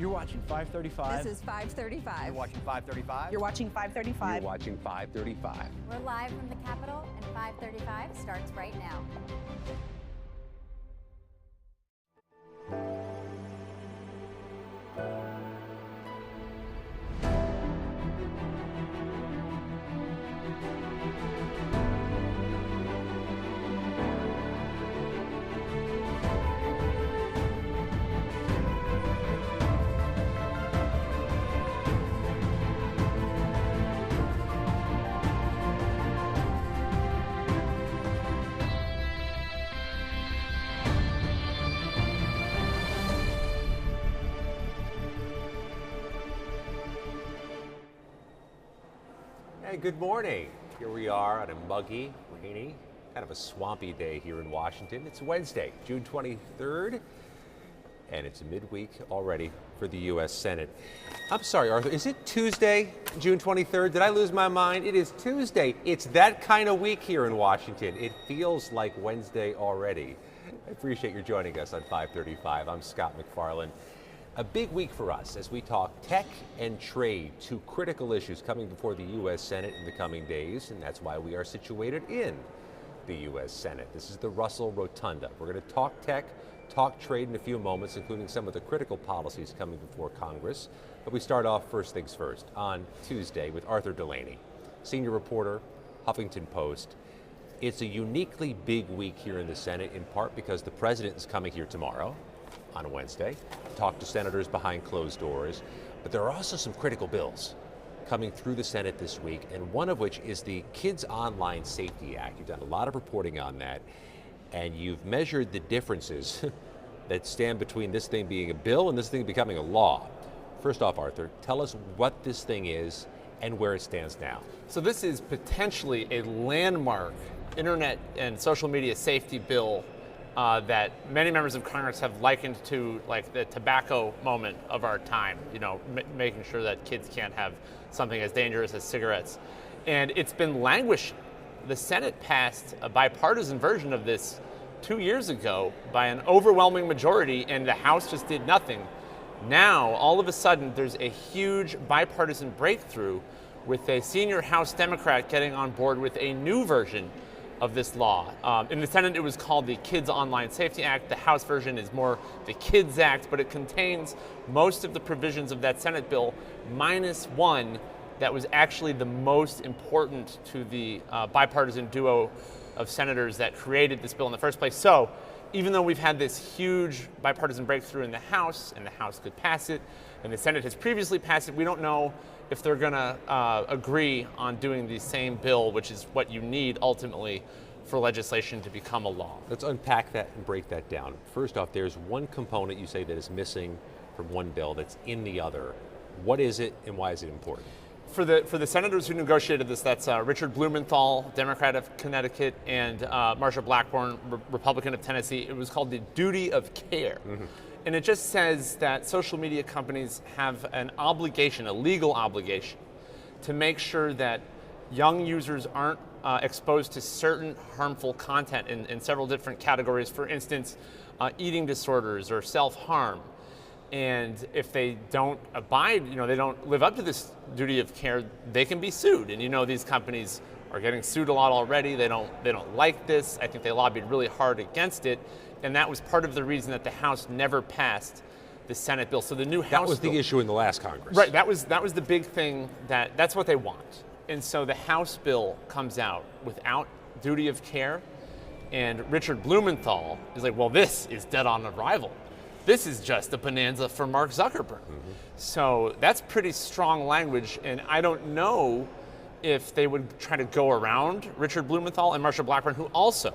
You're watching 535. This is 535. You're watching 535. You're watching 535. You're watching 535. We're live from the Capitol, and 535 starts right now. Hey, good morning. Here we are on a muggy, rainy, kind of a swampy day here in Washington. It's Wednesday, June 23rd, and it's midweek already for the U.S. Senate. I'm sorry, Arthur, is it Tuesday, June 23rd? Did I lose my mind? It is Tuesday. It's that kind of week here in Washington. It feels like Wednesday already. I appreciate you joining us on 535. I'm Scott McFarland. A big week for us as we talk tech and trade, two critical issues coming before the U.S. Senate in the coming days, and that's why we are situated in the U.S. Senate. This is the Russell Rotunda. We're going to talk tech, talk trade in a few moments, including some of the critical policies coming before Congress. But we start off first things first on Tuesday with Arthur Delaney, senior reporter, Huffington Post. It's a uniquely big week here in the Senate, in part because the president is coming here tomorrow on Wednesday, talk to senators behind closed doors. But there are also some critical bills coming through the Senate this week, and one of which is the Kids Online Safety Act. You've done a lot of reporting on that, and you've measured the differences that stand between this thing being a bill and this thing becoming a law. First off, Arthur, tell us what this thing is and where it stands now. So this is potentially a landmark internet and social media safety bill that many members of Congress have likened to like the tobacco moment of our time, making sure that kids can't have something as dangerous as cigarettes. And it's been languishing. The Senate passed a bipartisan version of this 2 years ago by an overwhelming majority, and the House just did nothing. Now, all of a sudden, there's a huge bipartisan breakthrough with a senior House Democrat getting on board with a new version of this law. In the Senate, it was called the Kids Online Safety Act. The House version is more the Kids Act, but it contains most of the provisions of that Senate bill, minus one that was actually the most important to the bipartisan duo of senators that created this bill in the first place. So even though we've had this huge bipartisan breakthrough in the House, and the House could pass it, and the Senate has previously passed it, we don't know if they're going to agree on doing the same bill, which is what you need ultimately for legislation to become a law. Let's unpack that and break that down. First off, there's one component you say that is missing from one bill that's in the other. What is it, and why is it important? For the senators who negotiated this, that's Richard Blumenthal, Democrat of Connecticut, and Marsha Blackburn, Republican of Tennessee. It was called the duty of care. Mm-hmm. And it just says that social media companies have an obligation, a legal obligation, to make sure that young users aren't exposed to certain harmful content in several different categories. For instance, eating disorders or self-harm. And if they don't abide, they don't live up to this duty of care, they can be sued. And these companies are getting sued a lot already. They don't like this. I think they lobbied really hard against it. And that was part of the reason that the House never passed the Senate bill. So the new House That was bill, the issue in the last Congress. Right, that was the big thing, that's what they want. And so the House bill comes out without duty of care, and Richard Blumenthal is like, well, this is dead on arrival. This is just a bonanza for Mark Zuckerberg. Mm-hmm. So that's pretty strong language, and I don't know if they would try to go around Richard Blumenthal and Marsha Blackburn, who also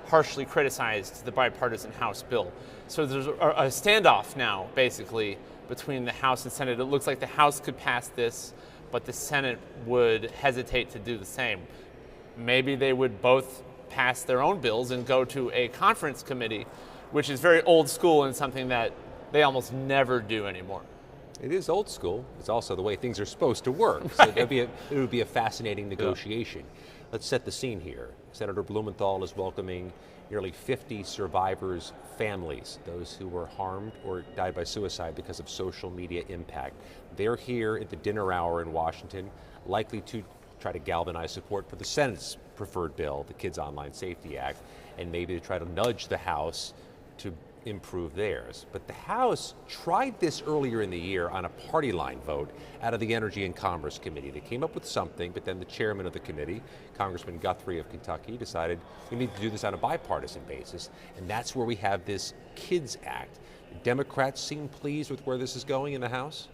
harshly criticized the bipartisan House bill. So there's a standoff now, basically, between the House and Senate. It looks like the House could pass this, but the Senate would hesitate to do the same. Maybe they would both pass their own bills and go to a conference committee, which is very old school and something that they almost never do anymore. It is old school. It's also the way things are supposed to work. So it would be a fascinating negotiation. Let's set the scene here. Senator Blumenthal is welcoming nearly 50 survivors' families, those who were harmed or died by suicide because of social media impact. They're here at the dinner hour in Washington, likely to try to galvanize support for the Senate's preferred bill, the Kids Online Safety Act, and maybe to try to nudge the House to improve theirs. But the House tried this earlier in the year on a party line vote out of the Energy and Commerce Committee. They came up with something, but then the chairman of the committee, Congressman Guthrie of Kentucky, decided we need to do this on a bipartisan basis, and that's where we have this Kids Act. Democrats seem pleased with where this is going in the House?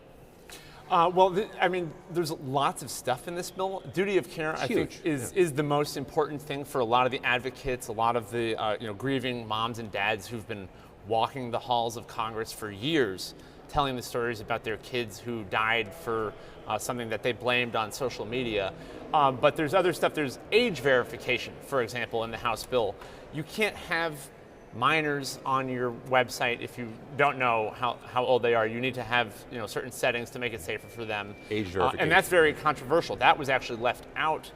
I mean, there's lots of stuff in this bill. Duty of care, I think, is the most important thing for a lot of the advocates, a lot of the grieving moms and dads who've been walking the halls of Congress for years, telling the stories about their kids who died for something that they blamed on social media. But there's other stuff. There's age verification, for example, in the House bill. You can't have minors on your website if you don't know how old they are. You need to have certain settings to make it safer for them. Age verification. And that's very controversial. That was actually left out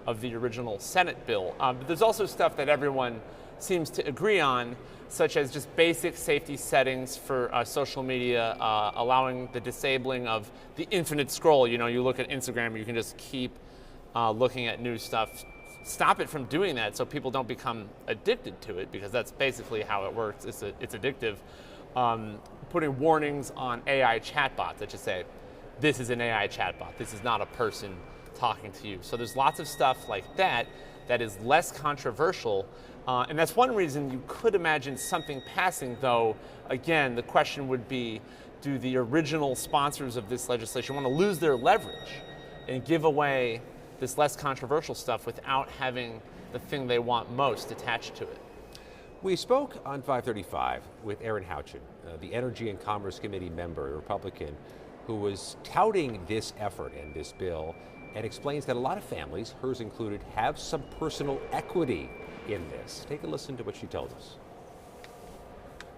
of the original Senate bill. But there's also stuff that everyone seems to agree on, such as just basic safety settings for social media, allowing the disabling of the infinite scroll. You look at Instagram, you can just keep looking at new stuff. Stop it from doing that so people don't become addicted to it, because that's basically how it works. It's addictive. Putting warnings on AI chatbots that just say, this is an AI chatbot. This is not a person talking to you. So there's lots of stuff like that that is less controversial. And that's one reason you could imagine something passing, though, again, the question would be, do the original sponsors of this legislation want to lose their leverage and give away this less controversial stuff without having the thing they want most attached to it? We spoke on 535 with Aaron Houchin, the Energy and Commerce Committee member, a Republican, who was touting this effort and this bill, and explains that a lot of families, hers included, have some personal equity in this. Take a listen to what she tells us.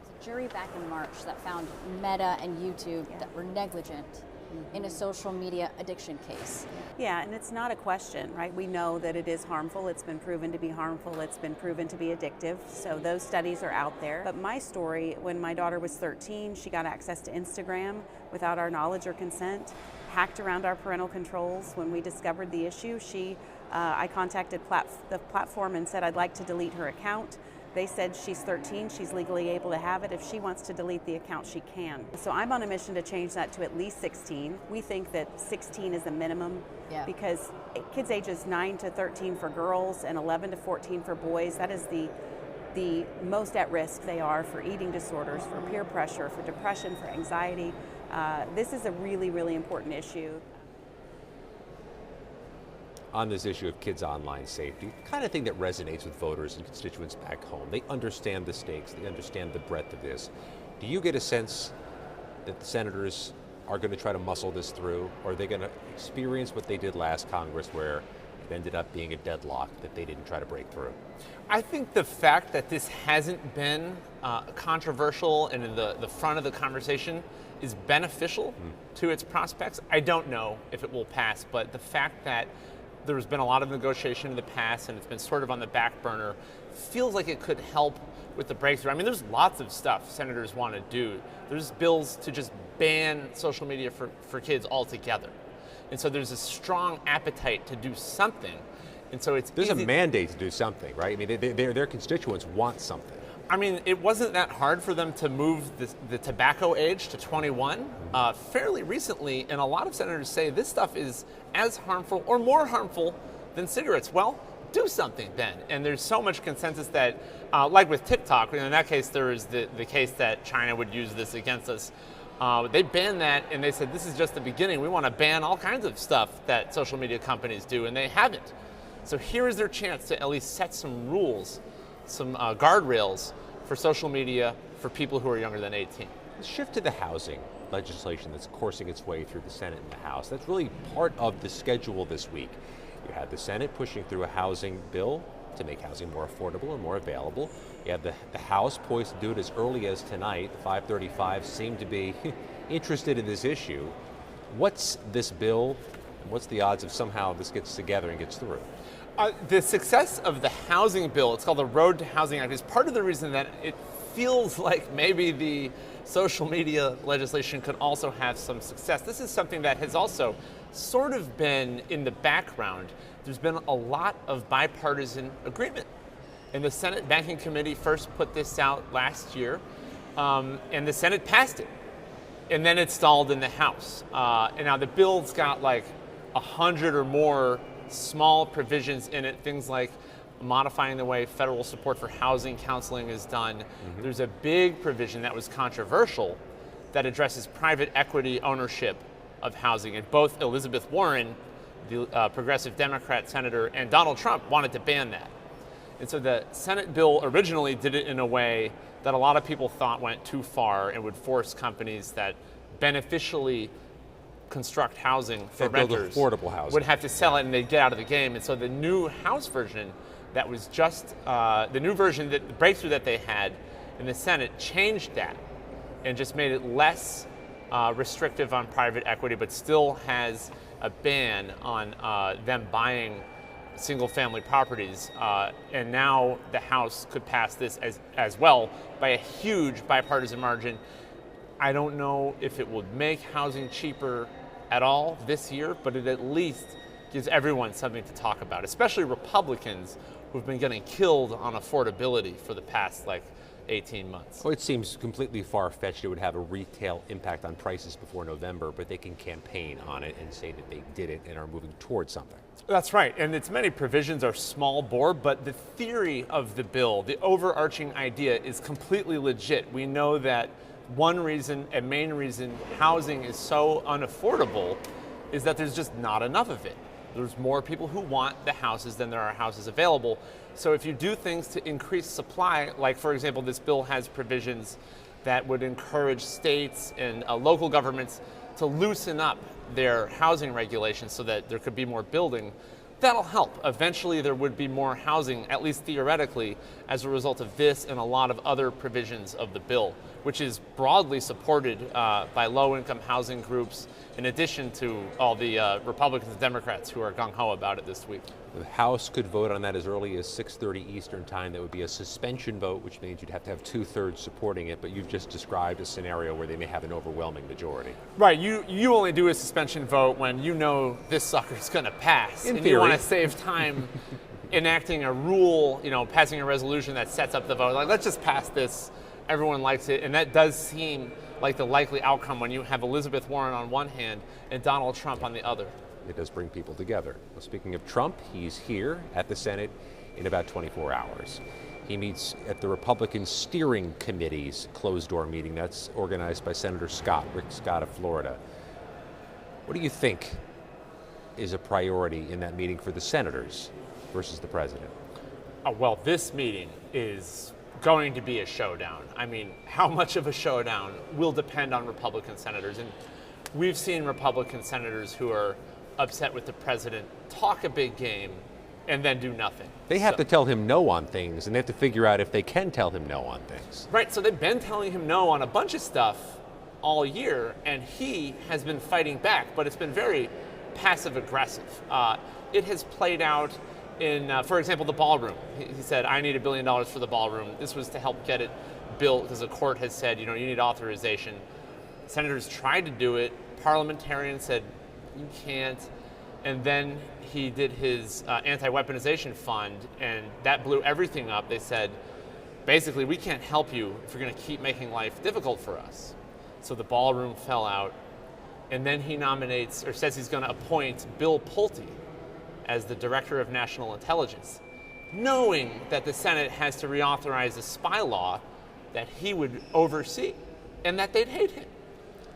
It's a jury back in March that found Meta and YouTube that were negligent in a social media addiction case. Yeah, and it's not a question, right? We know that it is harmful. It's been proven to be harmful. It's been proven to be addictive. So those studies are out there. But my story, when my daughter was 13, she got access to Instagram without our knowledge or consent, hacked around our parental controls. When we discovered the issue, I contacted the platform and said I'd like to delete her account. They said she's 13, she's legally able to have it. If she wants to delete the account, she can. So I'm on a mission to change that to at least 16. We think that 16 is the minimum because kids ages 9 to 13 for girls and 11 to 14 for boys, that is the most at risk they are for eating disorders, for peer pressure, for depression, for anxiety. This is a really, really important issue. On this issue of kids' online safety, the kind of thing that resonates with voters and constituents back home. They understand the stakes, they understand the breadth of this. Do you get a sense that the senators are going to try to muscle this through, or are they going to experience what they did last Congress where it ended up being a deadlock that they didn't try to break through? I think the fact that this hasn't been controversial and in the front of the conversation is beneficial to its prospects. I don't know if it will pass, but the fact that there's been a lot of negotiation in the past and it's been sort of on the back burner feels like it could help with the breakthrough. I mean, there's lots of stuff senators want to do. There's bills to just ban social media for kids altogether. And so there's a strong appetite to do something. And so there's a mandate to do something, right? I mean, their constituents want something. I mean, it wasn't that hard for them to move the tobacco age to 21 fairly recently, and a lot of senators say this stuff is as harmful or more harmful than cigarettes. Well, do something then. And there's so much consensus that, like with TikTok, in that case there is the case that China would use this against us. They banned that, and they said this is just the beginning. We want to ban all kinds of stuff that social media companies do, and they haven't. So here is their chance to at least set some rules, some guardrails for social media for people who are younger than 18. Let's shift to the housing legislation that's coursing its way through the Senate and the House. That's really part of the schedule this week. You had the Senate pushing through a housing bill to make housing more affordable and more available. You have the House poised to do it as early as tonight. The 535 seemed to be interested in this issue. What's this bill? And what's the odds of somehow this gets together and gets through? The success of the housing bill, it's called the Road to Housing Act, is part of the reason that it feels like maybe the social media legislation could also have some success. This is something that has also sort of been in the background. There's been a lot of bipartisan agreement. And the Senate Banking Committee first put this out last year, and the Senate passed it. And then it stalled in the House. And now the bill's got like 100 or more small provisions in it, things like modifying the way federal support for housing counseling is done. Mm-hmm. There's a big provision that was controversial that addresses private equity ownership of housing. And both Elizabeth Warren, the progressive Democrat senator, and Donald Trump wanted to ban that. And so the Senate bill originally did it in a way that a lot of people thought went too far and would force companies that beneficially construct housing for renters affordable housing would have to sell it and they'd get out of the game. And so the new House version that was just the new version, that the breakthrough that they had in the Senate, changed that and just made it less restrictive on private equity, but still has a ban on them buying single-family properties. And now the House could pass this as well by a huge bipartisan margin. I don't know if it would make housing cheaper at all this year, but it at least gives everyone something to talk about, especially Republicans who've been getting killed on affordability for the past 18 months. Well, it seems completely far-fetched it would have a retail impact on prices before November, but they can campaign on it and say that they did it and are moving towards something. That's right, and its many provisions are small bore, but the theory of the bill, the overarching idea, is completely legit. We know that one reason, a main reason housing is so unaffordable is that there's just not enough of it. There's more people who want the houses than there are houses available. So if you do things to increase supply, like for example, this bill has provisions that would encourage states and local governments to loosen up their housing regulations so that there could be more building, that'll help. Eventually there would be more housing, at least theoretically, as a result of this and a lot of other provisions of the bill, which is broadly supported by low-income housing groups, in addition to all the Republicans and Democrats who are gung-ho about it this week. The House could vote on that as early as 6:30 Eastern time. That would be a suspension vote, which means you'd have to have 2/3 supporting it, but you've just described a scenario where they may have an overwhelming majority. Right, you only do a suspension vote when you know this sucker's gonna pass. In and theory. You wanna save time enacting a rule, passing a resolution that sets up the vote. Let's just pass this, everyone likes it, and that does seem like the likely outcome when you have Elizabeth Warren on one hand and Donald Trump on the other. It does bring people together. Well, speaking of Trump, he's here at the Senate in about 24 hours. He meets at the Republican Steering Committee's closed-door meeting. That's organized by Senator Scott, Rick Scott of Florida. What do you think is a priority in that meeting for the senators versus the president? Well, this meeting is going to be a showdown. I mean, how much of a showdown will depend on Republican senators. And we've seen Republican senators who are upset with the president talk a big game and then do nothing. They have to tell him no on things, and they have to figure out if they can tell him no on things. Right, so they've been telling him no on a bunch of stuff all year, and he has been fighting back, but it's been very passive-aggressive. It has played out in, for example, the ballroom. He said, I need $1 billion for the ballroom. This was to help get it built because the court has said, you need authorization. Senators tried to do it. Parliamentarians said, you can't. And then he did his anti-weaponization fund, and that blew everything up. They said, basically, we can't help you if you're going to keep making life difficult for us. So the ballroom fell out. And then he nominates, or says he's going to appoint Bill Pulte as the Director of National Intelligence, knowing that the Senate has to reauthorize a spy law that he would oversee, and that they'd hate him.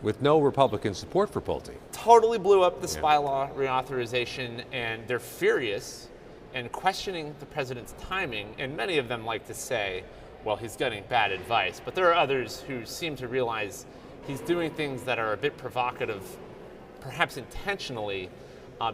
With no Republican support for Pulte. Totally blew up the spy law reauthorization, and they're furious and questioning the president's timing, and many of them like to say, well, he's getting bad advice, but there are others who seem to realize he's doing things that are a bit provocative, perhaps intentionally,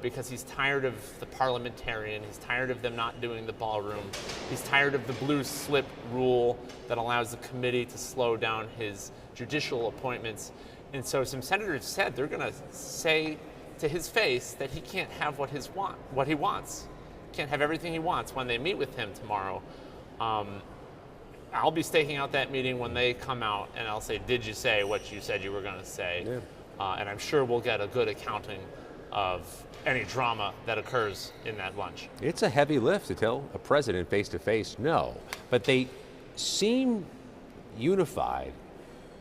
because he's tired of the parliamentarian, he's tired of them not doing the ballroom, he's tired of the blue slip rule that allows the committee to slow down his judicial appointments, And so some senators said they're going to say to his face that he can't have what he wants. Can't have everything he wants when they meet with him tomorrow. I'll be staking out that meeting when they come out, and I'll say, did you say what you said you were going to say? Yeah. And I'm sure we'll get a good accounting of any drama that occurs in that lunch. It's a heavy lift to tell a president face-to-face no, but they seem unified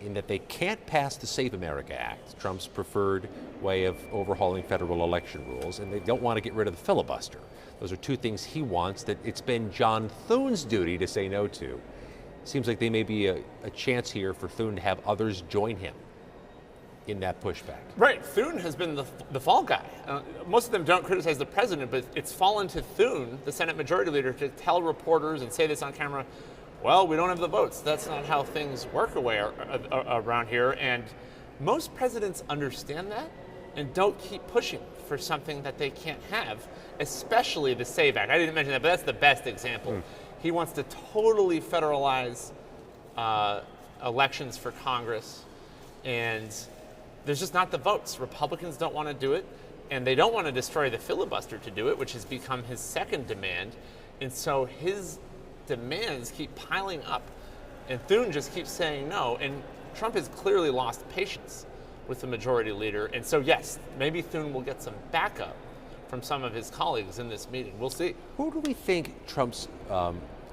in that they can't pass the Save America Act, Trump's preferred way of overhauling federal election rules, and they don't want to get rid of the filibuster. Those are two things he wants that it's been John Thune's duty to say no to. Seems like there may be a chance here for Thune to have others join him in that pushback. Right, Thune has been the fall guy. Most of them don't criticize the president, but it's fallen to Thune, the Senate Majority Leader, to tell reporters and say this on camera, well, we don't have the votes. That's not how things work around here. And most presidents understand that and don't keep pushing for something that they can't have, especially the SAVE Act. I didn't mention that, but that's the best example. He wants to totally federalize elections for Congress, and there's just not the votes. Republicans don't want to do it, and they don't want to destroy the filibuster to do it, which has become his second demand. And so his demands keep piling up, and Thune just keeps saying no, and Trump has clearly lost patience with the majority leader. And so yes, maybe Thune will get some backup from some of his colleagues in this meeting. We'll see. Who do we think Trump's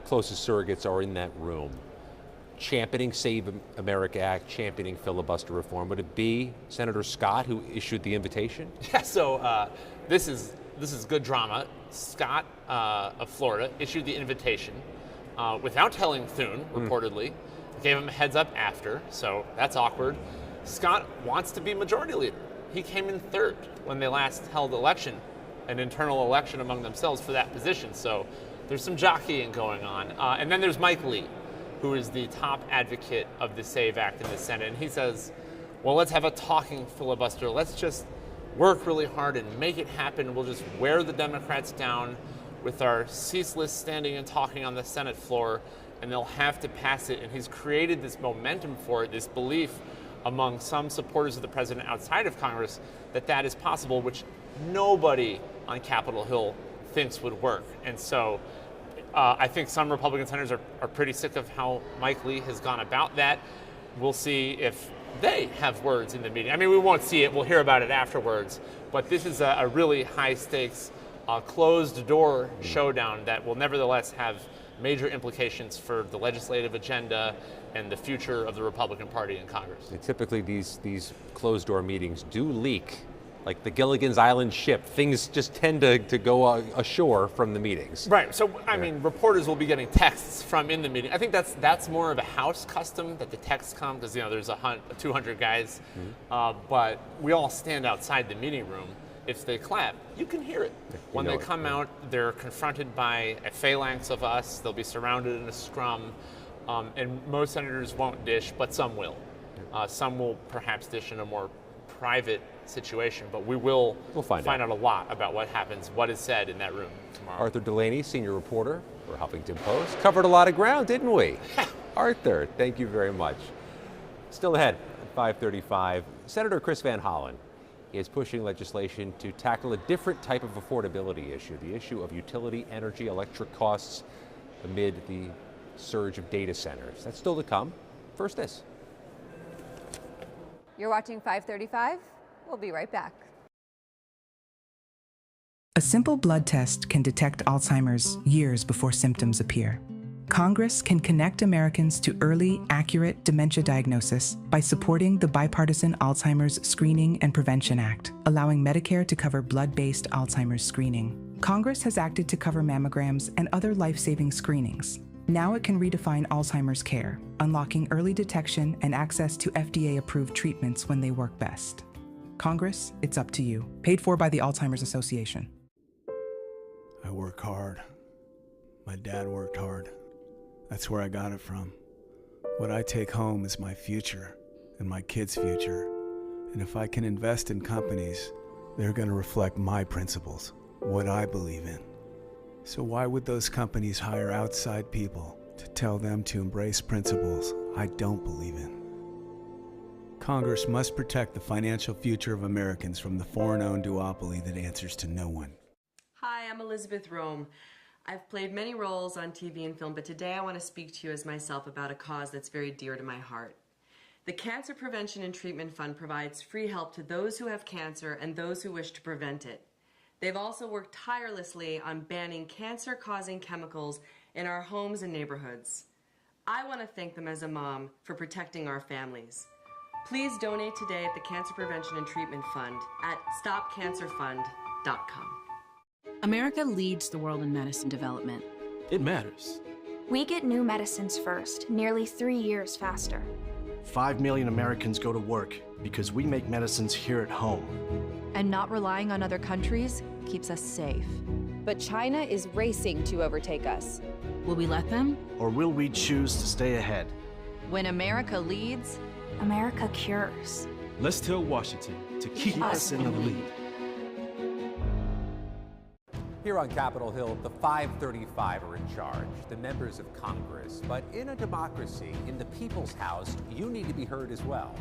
closest surrogates are in that room? Championing Save America Act, championing filibuster reform. Would it be Senator Scott who issued the invitation? Yeah, so this is good drama. Scott of Florida issued the invitation without telling Thune, reportedly. Gave him a heads up after, so that's awkward. Scott wants to be majority leader. He came in third when they last held an internal election among themselves for that position. So there's some jockeying going on. And then there's Mike Lee, who is the top advocate of the SAVE Act in the Senate. And he says, well, let's have a talking filibuster. Let's just work really hard and make it happen. We'll just wear the Democrats down with our ceaseless standing and talking on the Senate floor, and they'll have to pass it. And he's created this momentum for it, this belief among some supporters of the president outside of Congress that that is possible, which nobody on Capitol Hill thinks would work. And so I think some Republican senators are pretty sick of how Mike Lee has gone about that. We'll see if they have words in the meeting. I mean, we won't see it. We'll hear about it afterwards. But this is a really high-stakes, closed-door showdown that will nevertheless have major implications for the legislative agenda and the future of the Republican Party in Congress. And typically these closed-door meetings do leak. Like the Gilligan's Island ship, things just tend to go ashore from the meetings. Right. So, I mean, reporters will be getting texts from in the meeting. I think that's more of a House custom that the texts come because, there's 200 guys. But we all stand outside the meeting room. If they clap, you can hear it. When they come out, they're confronted by a phalanx of us. They'll be surrounded in a scrum. And most senators won't dish, but some will. Some will perhaps dish in a more private situation, but we'll find out a lot about what happens, what is said in that room tomorrow. Arthur Delaney, senior reporter for Huffington Post. Covered a lot of ground, didn't we? Arthur, thank you very much. Still ahead at 5:35, Senator Chris Van Hollen is pushing legislation to tackle a different type of affordability issue, the issue of utility, energy, electric costs amid the surge of data centers. That's still to come. First this. You're watching 535. We'll be right back. A simple blood test can detect Alzheimer's years before symptoms appear. Congress can connect Americans to early, accurate dementia diagnosis by supporting the Bipartisan Alzheimer's Screening and Prevention Act, allowing Medicare to cover blood-based Alzheimer's screening. Congress has acted to cover mammograms and other life-saving screenings. Now it can redefine Alzheimer's care, unlocking early detection and access to FDA-approved treatments when they work best. Congress, it's up to you. Paid for by the Alzheimer's Association. I work hard. My dad worked hard. That's where I got it from. What I take home is my future and my kids' future. And if I can invest in companies, they're going to reflect my principles, what I believe in. So why would those companies hire outside people to tell them to embrace principles I don't believe in? Congress must protect the financial future of Americans from the foreign-owned duopoly that answers to no one. Hi, I'm Elizabeth Rome. I've played many roles on TV and film, but today I want to speak to you as myself about a cause that's very dear to my heart. The Cancer Prevention and Treatment Fund provides free help to those who have cancer and those who wish to prevent it. They've also worked tirelessly on banning cancer-causing chemicals in our homes and neighborhoods. I want to thank them as a mom for protecting our families. Please donate today at the Cancer Prevention and Treatment Fund at stopcancerfund.com. America leads the world in medicine development. It matters. We get new medicines first, nearly 3 years faster. 5 million Americans go to work because we make medicines here at home. And not relying on other countries keeps us safe. But China is racing to overtake us. Will we let them? Or will we choose to stay ahead? When America leads, America cures. Let's tell Washington to keep us in the lead. Here on Capitol Hill, the 535 are in charge, the members of Congress. But in a democracy, in the people's house, you need to be heard as well.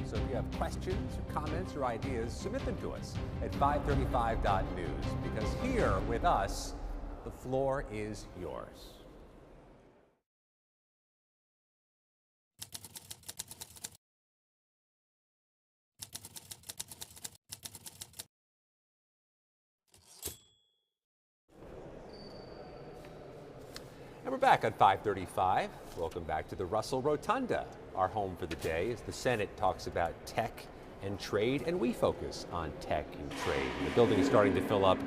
So if you have questions or comments or ideas, submit them to us at 535.news, because here with us, the floor is yours. And we're back on 535. Welcome back to the Russell Rotunda, our home for the day, as the Senate talks about tech and trade, and we focus on tech and trade. And the building is starting to fill up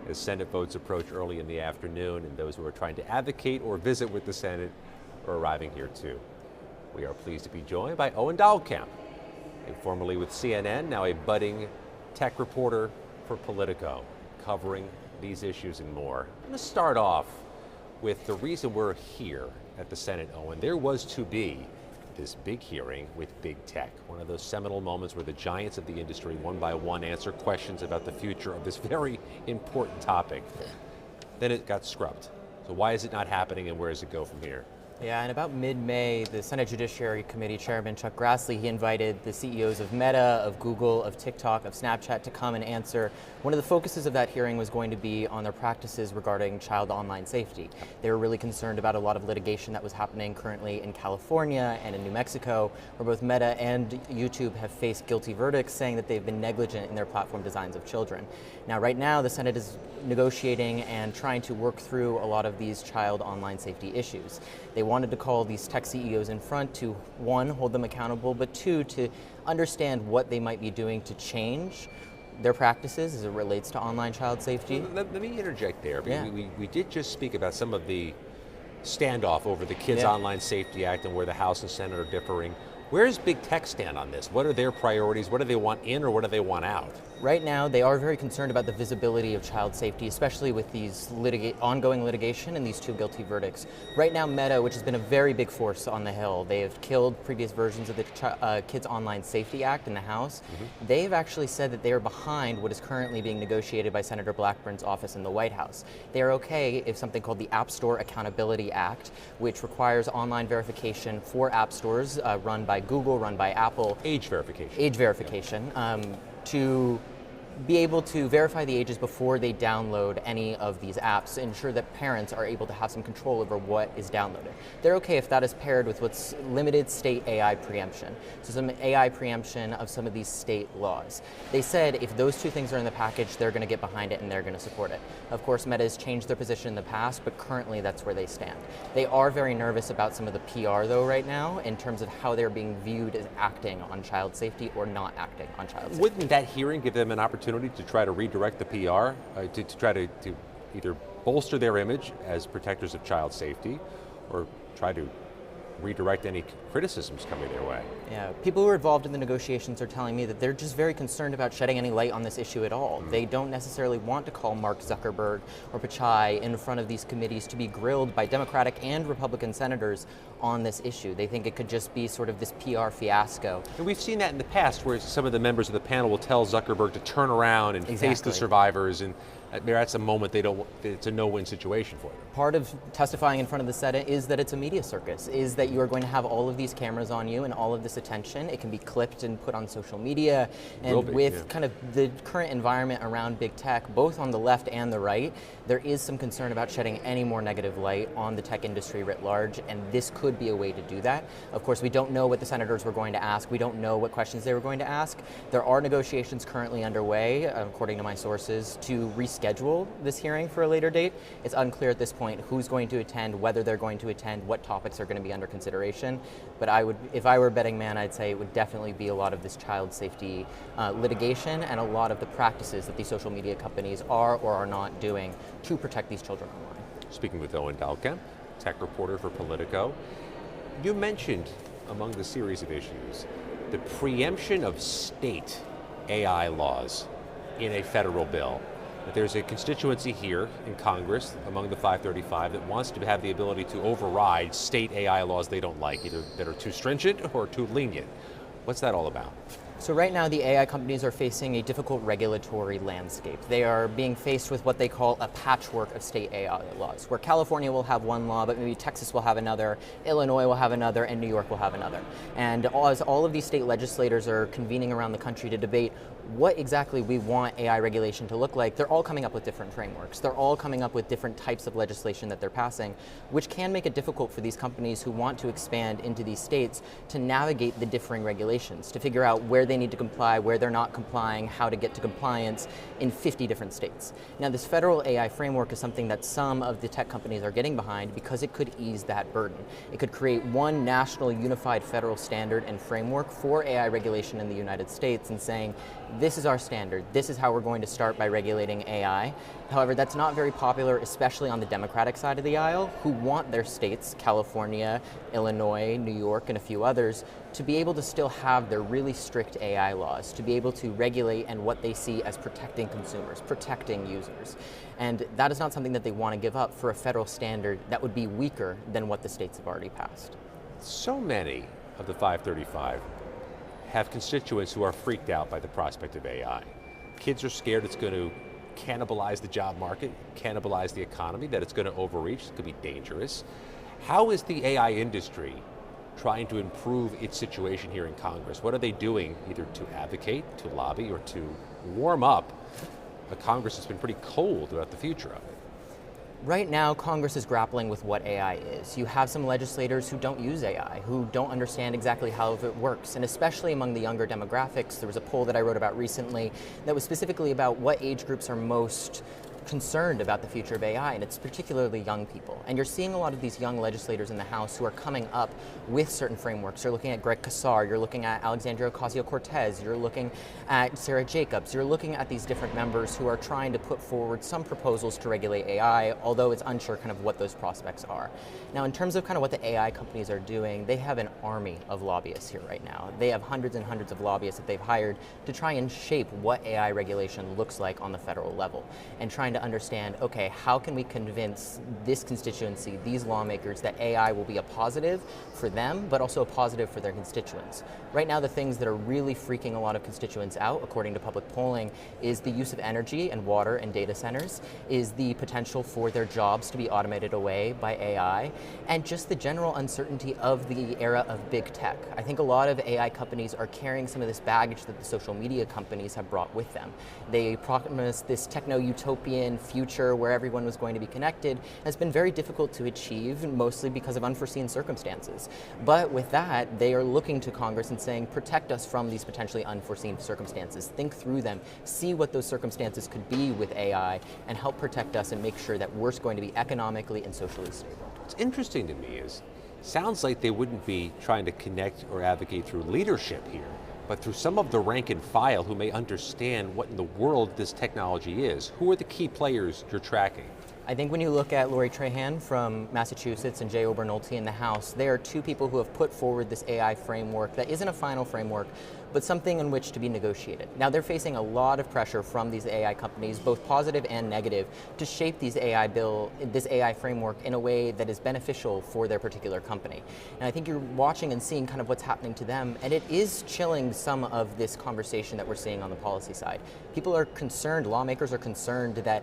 as Senate votes approach early in the afternoon, and those who are trying to advocate or visit with the Senate are arriving here too. We are pleased to be joined by Owen Dahlkamp, formerly with CNN, now a budding tech reporter for Politico, covering these issues and more. I'm going to start off with the reason we're here at the Senate, Owen. There was to be this big hearing with big tech, one of those seminal moments where the giants of the industry, one by one, answer questions about the future of this very important topic. Then it got scrubbed. So why is it not happening, and where does it go from here? Yeah, and about mid-May, the Senate Judiciary Committee Chairman Chuck Grassley, he invited the CEOs of Meta, of Google, of TikTok, of Snapchat to come and answer. One of the focuses of that hearing was going to be on their practices regarding child online safety. They were really concerned about a lot of litigation that was happening currently in California and in New Mexico, where both Meta and YouTube have faced guilty verdicts saying that they've been negligent in their platform designs of children. Now, right now, the Senate is negotiating and trying to work through a lot of these child online safety issues. They wanted to call these tech CEOs in front to, one, hold them accountable, but two, to understand what they might be doing to change their practices as it relates to online child safety. Let me interject there. Yeah. We did just speak about some of the standoff over the Kids Online Safety Act and where the House and Senate are differing. Where does big tech stand on this? What are their priorities? What do they want in, or what do they want out? Right now, they are very concerned about the visibility of child safety, especially with these ongoing litigation and these two guilty verdicts. Right now, Meta, which has been a very big force on the Hill, they have killed previous versions of the Kids Online Safety Act in the House. They've actually said that they are behind what is currently being negotiated by Senator Blackburn's office in the White House. They are okay if something called the App Store Accountability Act, which requires online verification for app stores run by Google, run by Apple. Age verification. Age verification. To be able to verify the ages before they download any of these apps to ensure that parents are able to have some control over what is downloaded. They're okay if that is paired with what's limited state AI preemption. So some AI preemption of some of these state laws. They said if those two things are in the package, they're going to get behind it and they're going to support it. Of course, Meta has changed their position in the past, but currently that's where they stand. They are very nervous about some of the PR though right now in terms of how they're being viewed as acting on child safety or not acting on child safety. Wouldn't that hearing give them an opportunity to try to redirect the PR, to try to either bolster their image as protectors of child safety, or try to redirect any criticisms coming their way. Yeah, people who are involved in the negotiations are telling me that they're just very concerned about shedding any light on this issue at all. They don't necessarily want to call Mark Zuckerberg or Pichai in front of these committees to be grilled by Democratic and Republican senators on this issue. They think it could just be sort of this PR fiasco. And we've seen that in the past where some of the members of the panel will tell Zuckerberg to turn around and face the survivors, and that's a moment it's a no-win situation for them. Part of testifying in front of the Senate is that it's a media circus, is that you are going to have all of these cameras on you and all of this attention. It can be clipped and put on social media. And with kind of the current environment around big tech, both on the left and the right, there is some concern about shedding any more negative light on the tech industry writ large, and this could be a way to do that. Of course, we don't know what the senators were going to ask. We don't know what questions they were going to ask. There are negotiations currently underway, according to my sources, to reschedule this hearing for a later date. It's unclear at this point who's going to attend, whether they're going to attend, what topics are going to be under consideration. But if I were a betting man, I'd say it would definitely be a lot of this child safety litigation and a lot of the practices that these social media companies are or are not doing to protect these children online. Speaking with Owen Dahlkemp, tech reporter for Politico, you mentioned among the series of issues the preemption of state AI laws in a federal bill. There's a constituency here in Congress among the 535 that wants to have the ability to override state AI laws they don't like, either that are too stringent or too lenient. What's that all about? So right now the AI companies are facing a difficult regulatory landscape. They are being faced with what they call a patchwork of state AI laws, where California will have one law, but maybe Texas will have another, Illinois will have another, and New York will have another. And as all of these state legislators are convening around the country to debate what exactly we want AI regulation to look like, they're all coming up with different frameworks. They're all coming up with different types of legislation that they're passing, which can make it difficult for these companies who want to expand into these states to navigate the differing regulations, to figure out where they need to comply, where they're not complying, how to get to compliance in 50 different states. Now, this federal AI framework is something that some of the tech companies are getting behind because it could ease that burden. It could create one national unified federal standard and framework for AI regulation in the United States and saying, this is our standard, this is how we're going to start by regulating AI. However, that's not very popular, especially on the Democratic side of the aisle, who want their states, California, Illinois, New York, and a few others, to be able to still have their really strict AI laws, to be able to regulate and what they see as protecting consumers, protecting users. And that is not something that they want to give up for a federal standard that would be weaker than what the states have already passed. So many of the 535 have constituents who are freaked out by the prospect of AI. Kids are scared it's going to cannibalize the job market, cannibalize the economy, that it's going to overreach, it could be dangerous. How is the AI industry trying to improve its situation here in Congress? What are they doing either to advocate, to lobby, or to warm up a Congress that's been pretty cold about the future of it? Right now, Congress is grappling with what AI is. You have some legislators who don't use AI, who don't understand exactly how it works, and especially among the younger demographics. There was a poll that I wrote about recently that was specifically about what age groups are most concerned about the future of AI, and it's particularly young people. And you're seeing a lot of these young legislators in the House who are coming up with certain frameworks. You're looking at Greg Casar, you're looking at Alexandria Ocasio-Cortez, you're looking at Sarah Jacobs, you're looking at these different members who are trying to put forward some proposals to regulate AI, although it's unsure kind of what those prospects are. Now, in terms of kind of what the AI companies are doing, they have an army of lobbyists here right now. They have hundreds and hundreds of lobbyists that they've hired to try and shape what AI regulation looks like on the federal level, and trying to understand, okay, how can we convince this constituency, these lawmakers, that AI will be a positive for them, but also a positive for their constituents. Right now, the things that are really freaking a lot of constituents out, according to public polling, is the use of energy and water and data centers, is the potential for their jobs to be automated away by AI, and just the general uncertainty of the era of big tech. I think a lot of AI companies are carrying some of this baggage that the social media companies have brought with them. They promise this techno-utopian future where everyone was going to be connected has been very difficult to achieve, mostly because of unforeseen circumstances. But with that, they are looking to Congress and saying, protect us from these potentially unforeseen circumstances. Think through them, see what those circumstances could be with AI, and help protect us and make sure that we're going to be economically and socially stable. What's interesting to me is, sounds like they wouldn't be trying to connect or advocate through leadership here, but through some of the rank and file who may understand what in the world this technology is. Who are the key players you're tracking? I think when you look at Lori Trahan from Massachusetts and Jay Obernolte in the House, they are two people who have put forward this AI framework that isn't a final framework, but something in which to be negotiated. Now they're facing a lot of pressure from these AI companies, both positive and negative, to shape this AI framework in a way that is beneficial for their particular company. And I think you're watching and seeing kind of what's happening to them, and it is chilling some of this conversation that we're seeing on the policy side. People are concerned, lawmakers are concerned that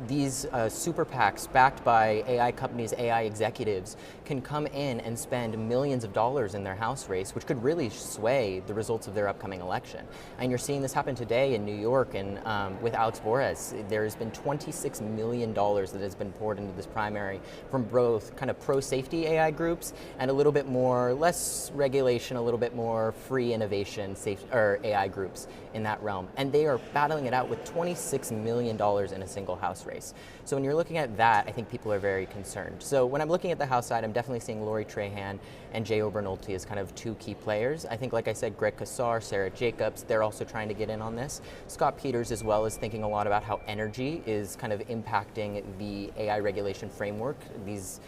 these super PACs backed by AI companies, AI executives, can come in and spend millions of dollars in their House race, which could really sway the results of their upcoming election. And you're seeing this happen today in New York and with Alex Borres. There's been $26 million that has been poured into this primary from both kind of pro-safety AI groups and a little bit more, less regulation, a little bit more free innovation or AI groups in that realm. And they are battling it out with $26 million in a single House race. So when you're looking at that, I think people are very concerned. So when I'm looking at the House side, I'm definitely seeing Lori Trahan and Jay Obernolte as kind of two key players. I think, like I said, Greg Casar, Sarah Jacobs, they're also trying to get in on this. Scott Peters as well is thinking a lot about how energy is kind of impacting the AI regulation framework. These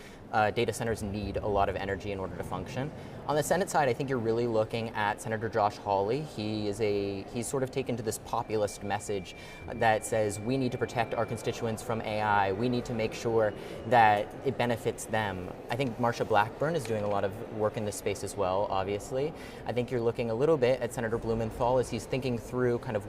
data centers need a lot of energy in order to function. On the Senate side, I think you're really looking at Senator Josh Hawley. He's sort of taken to this populist message that says we need to protect our constituents from AI. We need to make sure that it benefits them. I think Marsha Blackburn is doing a lot of work in this space as well, obviously. I think you're looking a little bit at Senator Blumenthal as he's thinking through kind of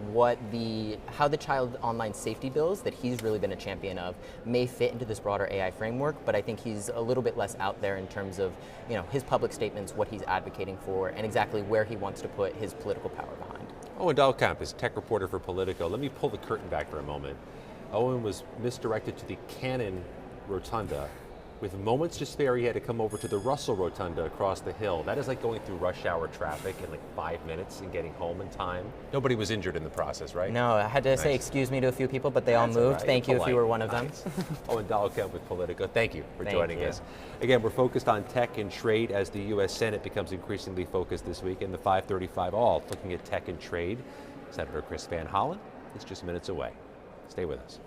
how the child online safety bills that he's really been a champion of may fit into this broader AI framework, but I think he's a little bit less out there in terms of, you know, his public statements, what he's advocating for, and exactly where he wants to put his political power behind. Owen Dahlkamp is tech reporter for Politico. Let me pull the curtain back for a moment. Owen was misdirected to the Cannon Rotunda. With moments to spare, he had to come over to the Russell Rotunda across the hill. That is like going through rush hour traffic in like 5 minutes and getting home in time. Nobody was injured in the process, right? No, I had to say excuse me to a few people, but they all moved. Right. Thank you if you were one of them. Owen Dahlkamp with Politico. Thank you for joining us. Again, we're focused on tech and trade as the U.S. Senate becomes increasingly focused this week in the 535 all, looking at tech and trade. Senator Chris Van Hollen is just minutes away. Stay with us.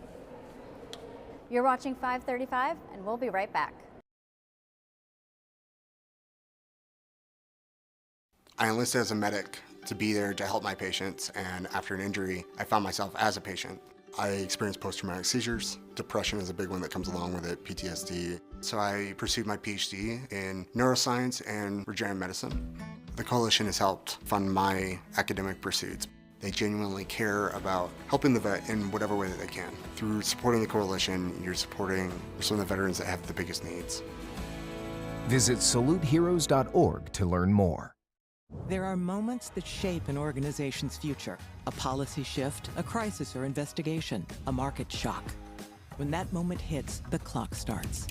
You're watching 535, and we'll be right back. I enlisted as a medic to be there to help my patients, and after an injury, I found myself as a patient. I experienced post-traumatic seizures. Depression is a big one that comes along with it, PTSD. So I pursued my PhD in neuroscience and regenerative medicine. The coalition has helped fund my academic pursuits. They genuinely care about helping the vet in whatever way that they can. Through supporting the coalition, you're supporting some of the veterans that have the biggest needs. Visit saluteheroes.org to learn more. There are moments that shape an organization's future. A policy shift, a crisis or investigation, a market shock. When that moment hits, the clock starts.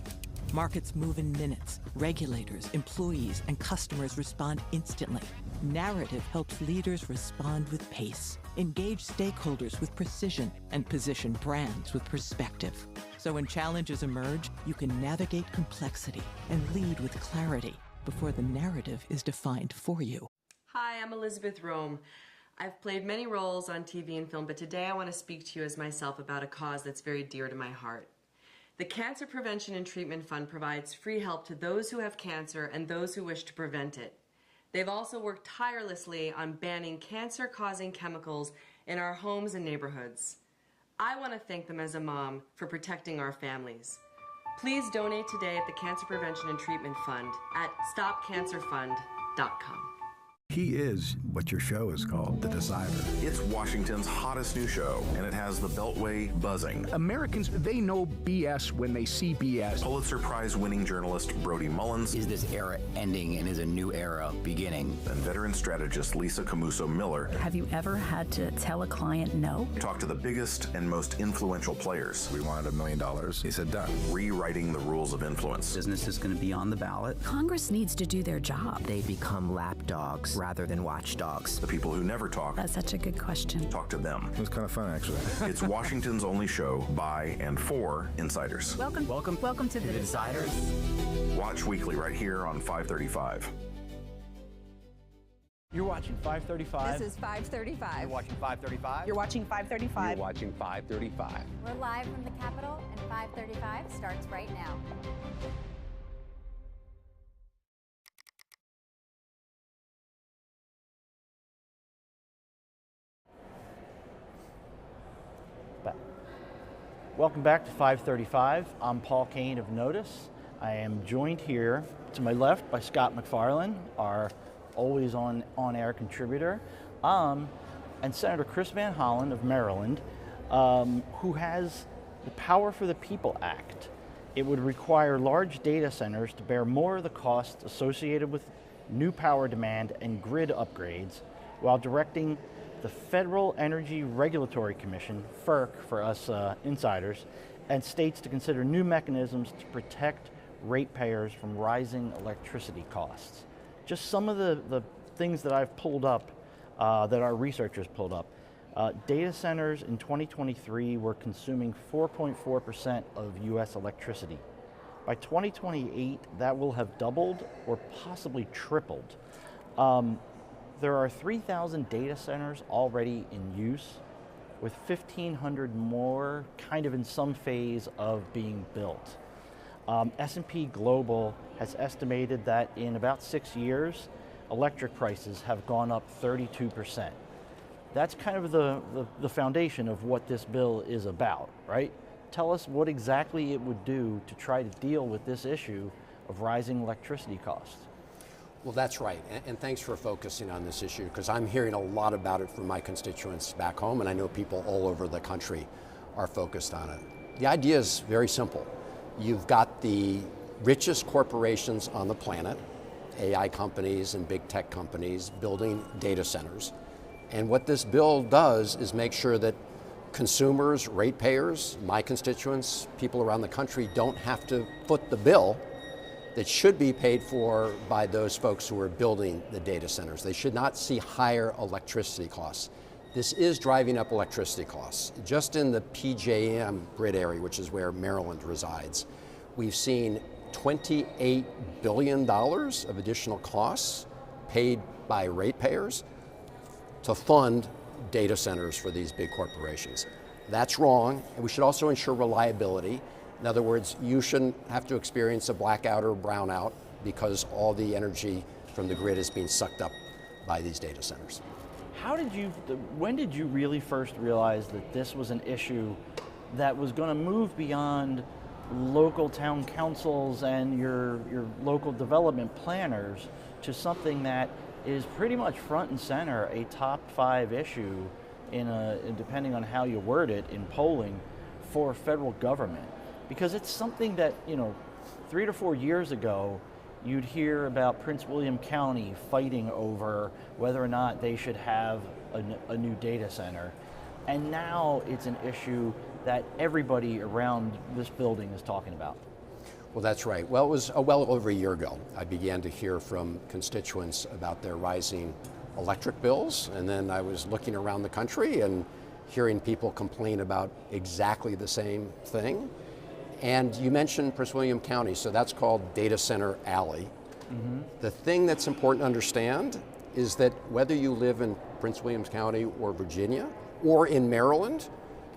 Markets move in minutes. Regulators, employees, and customers respond instantly. Narrative helps leaders respond with pace, engage stakeholders with precision, and position brands with perspective. So when challenges emerge, you can navigate complexity and lead with clarity before the narrative is defined for you. Hi, I'm Elizabeth Rome. I've played many roles on TV and film, but today I want to speak to you as myself about a cause that's very dear to my heart. The Cancer Prevention and Treatment Fund provides free help to those who have cancer and those who wish to prevent it. They've also worked tirelessly on banning cancer-causing chemicals in our homes and neighborhoods. I want to thank them as a mom for protecting our families. Please donate today at the Cancer Prevention and Treatment Fund at stopcancerfund.com. He is what your show is called, The Decider. It's Washington's hottest new show, and it has the Beltway buzzing. Americans, they know BS when they see BS. Pulitzer Prize-winning journalist Brody Mullins. Is this era ending and is a new era beginning? And veteran strategist Lisa Camuso Miller. Have you ever had to tell a client no? Talk to the biggest and most influential players. We wanted $1 million. He said done. Rewriting the rules of influence. Business is going to be on the ballot. Congress needs to do their job. They become lapdogs rather than watchdogs. The people who never talk. That's such a good question. Talk to them. It was kind of fun, actually. It's Washington's only show by and for insiders. Welcome to the Deciders. Watch weekly right here on 535. You're watching 535. This is 535. You're watching 535. You're watching 535. You're watching 535. We're live from the Capitol, and 535 starts right now. Welcome back to 535. I'm Paul Kane of Notice. I am joined here to my left by Scott MacFarlane, our always on-air contributor, and Senator Chris Van Hollen of Maryland, who has the Power for the People Act. It would require large data centers to bear more of the costs associated with new power demand and grid upgrades, while directing the Federal Energy Regulatory Commission, FERC for us insiders, and states to consider new mechanisms to protect ratepayers from rising electricity costs. Just some of the things that I've pulled up, that our researchers pulled up. Data centers in 2023 were consuming 4.4% of US electricity. By 2028, that will have doubled or possibly tripled. There are 3,000 data centers already in use, with 1,500 more kind of in some phase of being built. S&P Global has estimated that in about 6 years, electric prices have gone up 32%. That's kind of the foundation of what this bill is about, right? Tell us what exactly it would do to try to deal with this issue of rising electricity costs. Well, that's right, and thanks for focusing on this issue, because I'm hearing a lot about it from my constituents back home, and I know people all over the country are focused on it. The idea is very simple. You've got the richest corporations on the planet, AI companies and big tech companies, building data centers. And what this bill does is make sure that consumers, ratepayers, my constituents, people around the country don't have to foot the bill that should be paid for by those folks who are building the data centers. They should not see higher electricity costs. This is driving up electricity costs. Just in the PJM grid area, which is where Maryland resides, we've seen $28 billion of additional costs paid by ratepayers to fund data centers for these big corporations. That's wrong, and we should also ensure reliability. In other words, you shouldn't have to experience a blackout or brownout because all the energy from the grid is being sucked up by these data centers. When did you really first realize that this was an issue that was going to move beyond local town councils and your local development planners to something that is pretty much front and center, a top 5 issue depending on how you word it in polling for federal government? Because it's something that, 3 to 4 years ago, you'd hear about Prince William County fighting over whether or not they should have a new data center. And now it's an issue that everybody around this building is talking about. Well, that's right. Well, it was well over a year ago. I began to hear from constituents about their rising electric bills, and then I was looking around the country and hearing people complain about exactly the same thing. And you mentioned Prince William County, so that's called Data Center Alley. Mm-hmm. The thing that's important to understand is that whether you live in Prince William County or Virginia or in Maryland,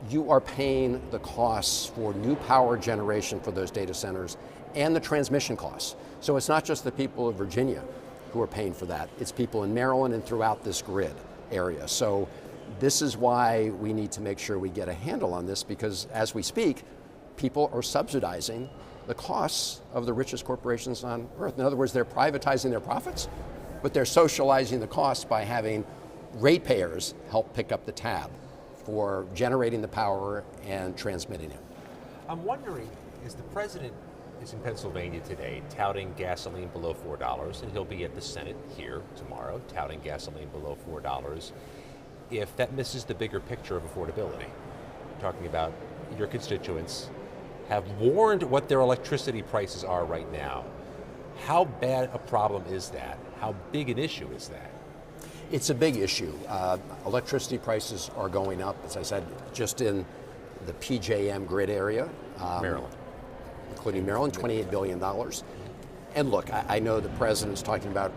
you are paying the costs for new power generation for those data centers and the transmission costs. So it's not just the people of Virginia who are paying for that, it's people in Maryland and throughout this grid area. So this is why we need to make sure we get a handle on this, because as we speak, people are subsidizing the costs of the richest corporations on earth. In other words, they're privatizing their profits, but they're socializing the costs by having ratepayers help pick up the tab for generating the power and transmitting it. I'm wondering, as the president is in Pennsylvania today touting gasoline below $4, and he'll be at the Senate here tomorrow touting gasoline below $4, if that misses the bigger picture of affordability. We're talking about your constituents have warned what their electricity prices are right now. How bad a problem is that? How big an issue is that? It's a big issue. Electricity prices are going up, as I said, just in the PJM grid area. Maryland. Including Maryland, $28 billion. And look, I know the president's talking about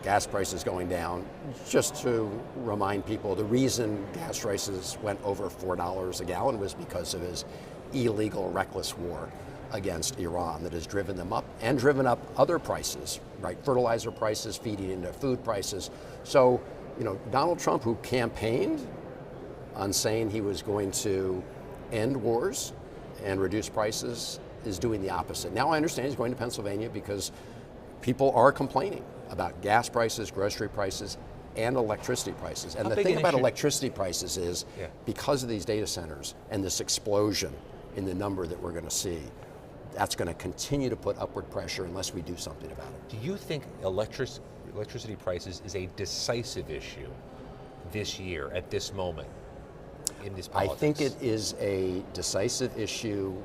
gas prices going down. Just to remind people, the reason gas prices went over $4 a gallon was because of his illegal, reckless war against Iran that has driven them up and driven up other prices, right? Fertilizer prices feeding into food prices. So, you know, Donald Trump, who campaigned on saying he was going to end wars and reduce prices, is doing the opposite. Now I understand he's going to Pennsylvania because people are complaining about gas prices, grocery prices, and electricity prices. And the thing about electricity prices is because of these data centers and this explosion in the number that we're going to see, that's going to continue to put upward pressure unless we do something about it. Do you think electricity prices is a decisive issue this year, at this moment, in this politics? I think it is a decisive issue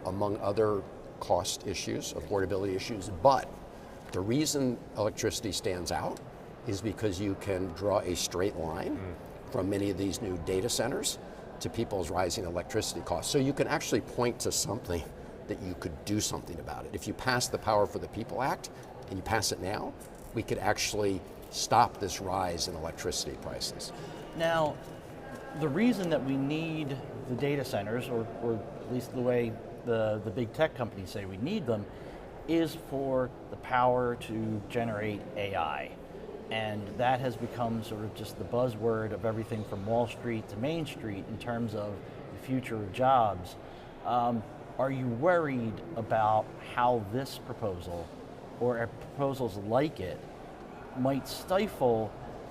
among other cost issues, affordability issues, but the reason electricity stands out is because you can draw a straight line from many of these new data centers to people's rising electricity costs. So you can actually point to something that you could do something about it. If you pass the Power for the People Act, and you pass it now, we could actually stop this rise in electricity prices. Now, the reason that we need the data centers, or at least the way the big tech companies say we need them, is for the power to generate AI. And that has become sort of just the buzzword of everything from Wall Street to Main Street in terms of the future of jobs. Are you worried about how this proposal, or proposals like it, might stifle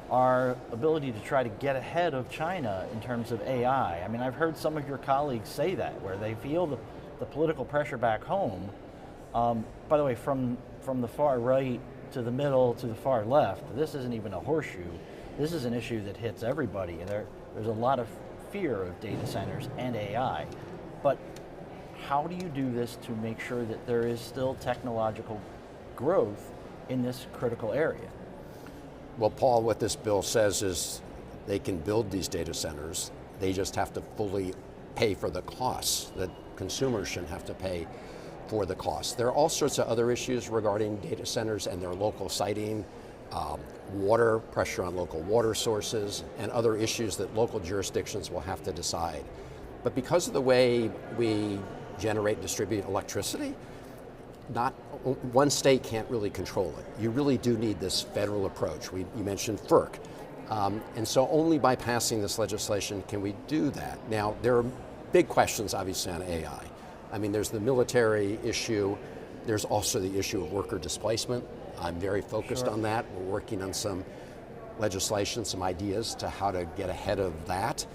our ability to try to get ahead of China in terms of AI? I mean, I've heard some of your colleagues say that, where they feel the political pressure back home. By the way, from the far right to the middle to the far left, this isn't even a horseshoe. This is an issue that hits everybody. There's a lot of fear of data centers and AI. But how do you do this to make sure that there is still technological growth in this critical area? Well, Paul, what this bill says is they can build these data centers. They just have to fully pay for the costs. That consumers shouldn't have to pay for the costs. There are all sorts of other issues regarding data centers and their local siting, water, pressure on local water sources, and other issues that local jurisdictions will have to decide. But because of the way we generate and distribute electricity, not one state can't really control it. You really do need this federal approach. You mentioned FERC. And so only by passing this legislation can we do that. Now, there are big questions, obviously, on AI. I mean, there's the military issue. There's also the issue of worker displacement. I'm very focused on that. We're working on some legislation, some ideas to how to get ahead of that.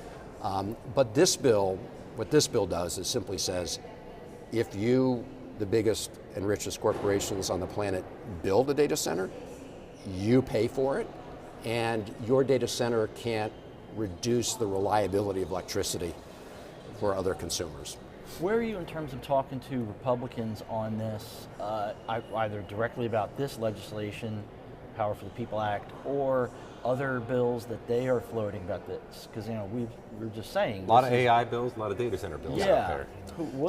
But this bill, what this bill does is simply says, if you, the biggest and richest corporations on the planet, build a data center, you pay for it, and your data center can't reduce the reliability of electricity for other consumers. Where are you in terms of talking to Republicans on this, either directly about this legislation, Power for the People Act, or other bills that they are floating about this? Because, you know, we were just saying. A lot of AI bills, a lot of data center bills out there.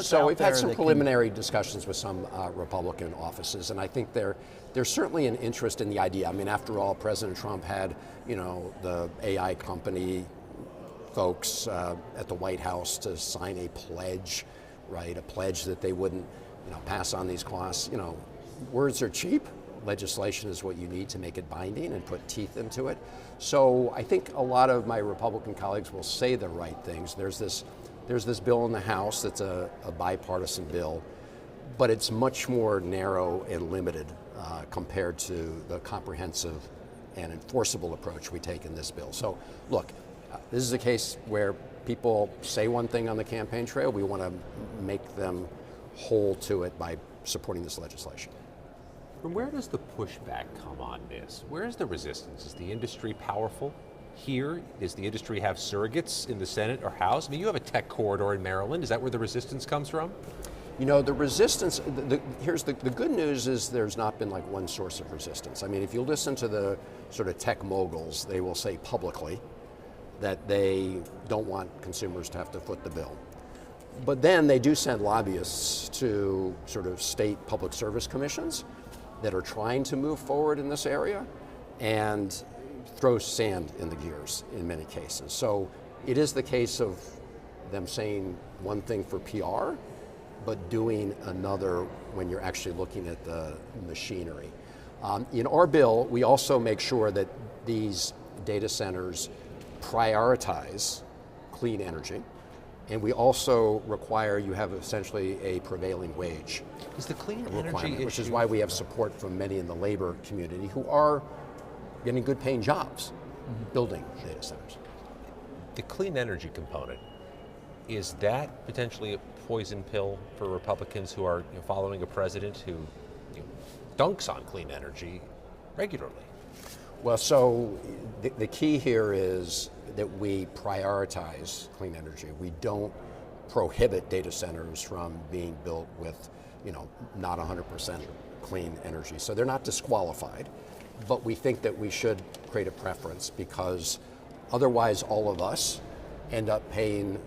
So we've had some preliminary discussions with some Republican offices, and I think there's certainly an interest in the idea. I mean, after all, President Trump had, you know, the AI company folks at the White House to sign a pledge, right? A pledge that they wouldn't, you know, pass on these costs. You know, words are cheap. Legislation is what you need to make it binding and put teeth into it. So I think a lot of my Republican colleagues will say the right things. There's this bill in the House that's a bipartisan bill, but it's much more narrow and limited compared to the comprehensive and enforceable approach we take in this bill. So look, this is a case where people say one thing on the campaign trail. We want to make them whole to it by supporting this legislation. From where does the pushback come on this? Where is the resistance? Is the industry powerful here? Does the industry have surrogates in the Senate or House? I mean, you have a tech corridor in Maryland. Is that where the resistance comes from? You know, the resistance, here's the good news is there's not been like one source of resistance. I mean, if you listen to the sort of tech moguls, they will say publicly that they don't want consumers to have to foot the bill. But then they do send lobbyists to sort of state public service commissions that are trying to move forward in this area. and throw sand in the gears in many cases. So it is the case of them saying one thing for PR, but doing another when you're actually looking at the machinery. In our bill, we also make sure that these data centers prioritize clean energy, and we also require you have essentially a prevailing wage. Is the clean requirement, energy which is issue- why we have support from many in the labor community who are getting good paying jobs building data centers. The clean energy component, is that potentially a poison pill for Republicans who are following a president who dunks on clean energy regularly? Well, so the key here is that we prioritize clean energy. We don't prohibit data centers from being built with, not 100% clean energy. So they're not disqualified, but we think that we should create a preference because otherwise all of us end up paying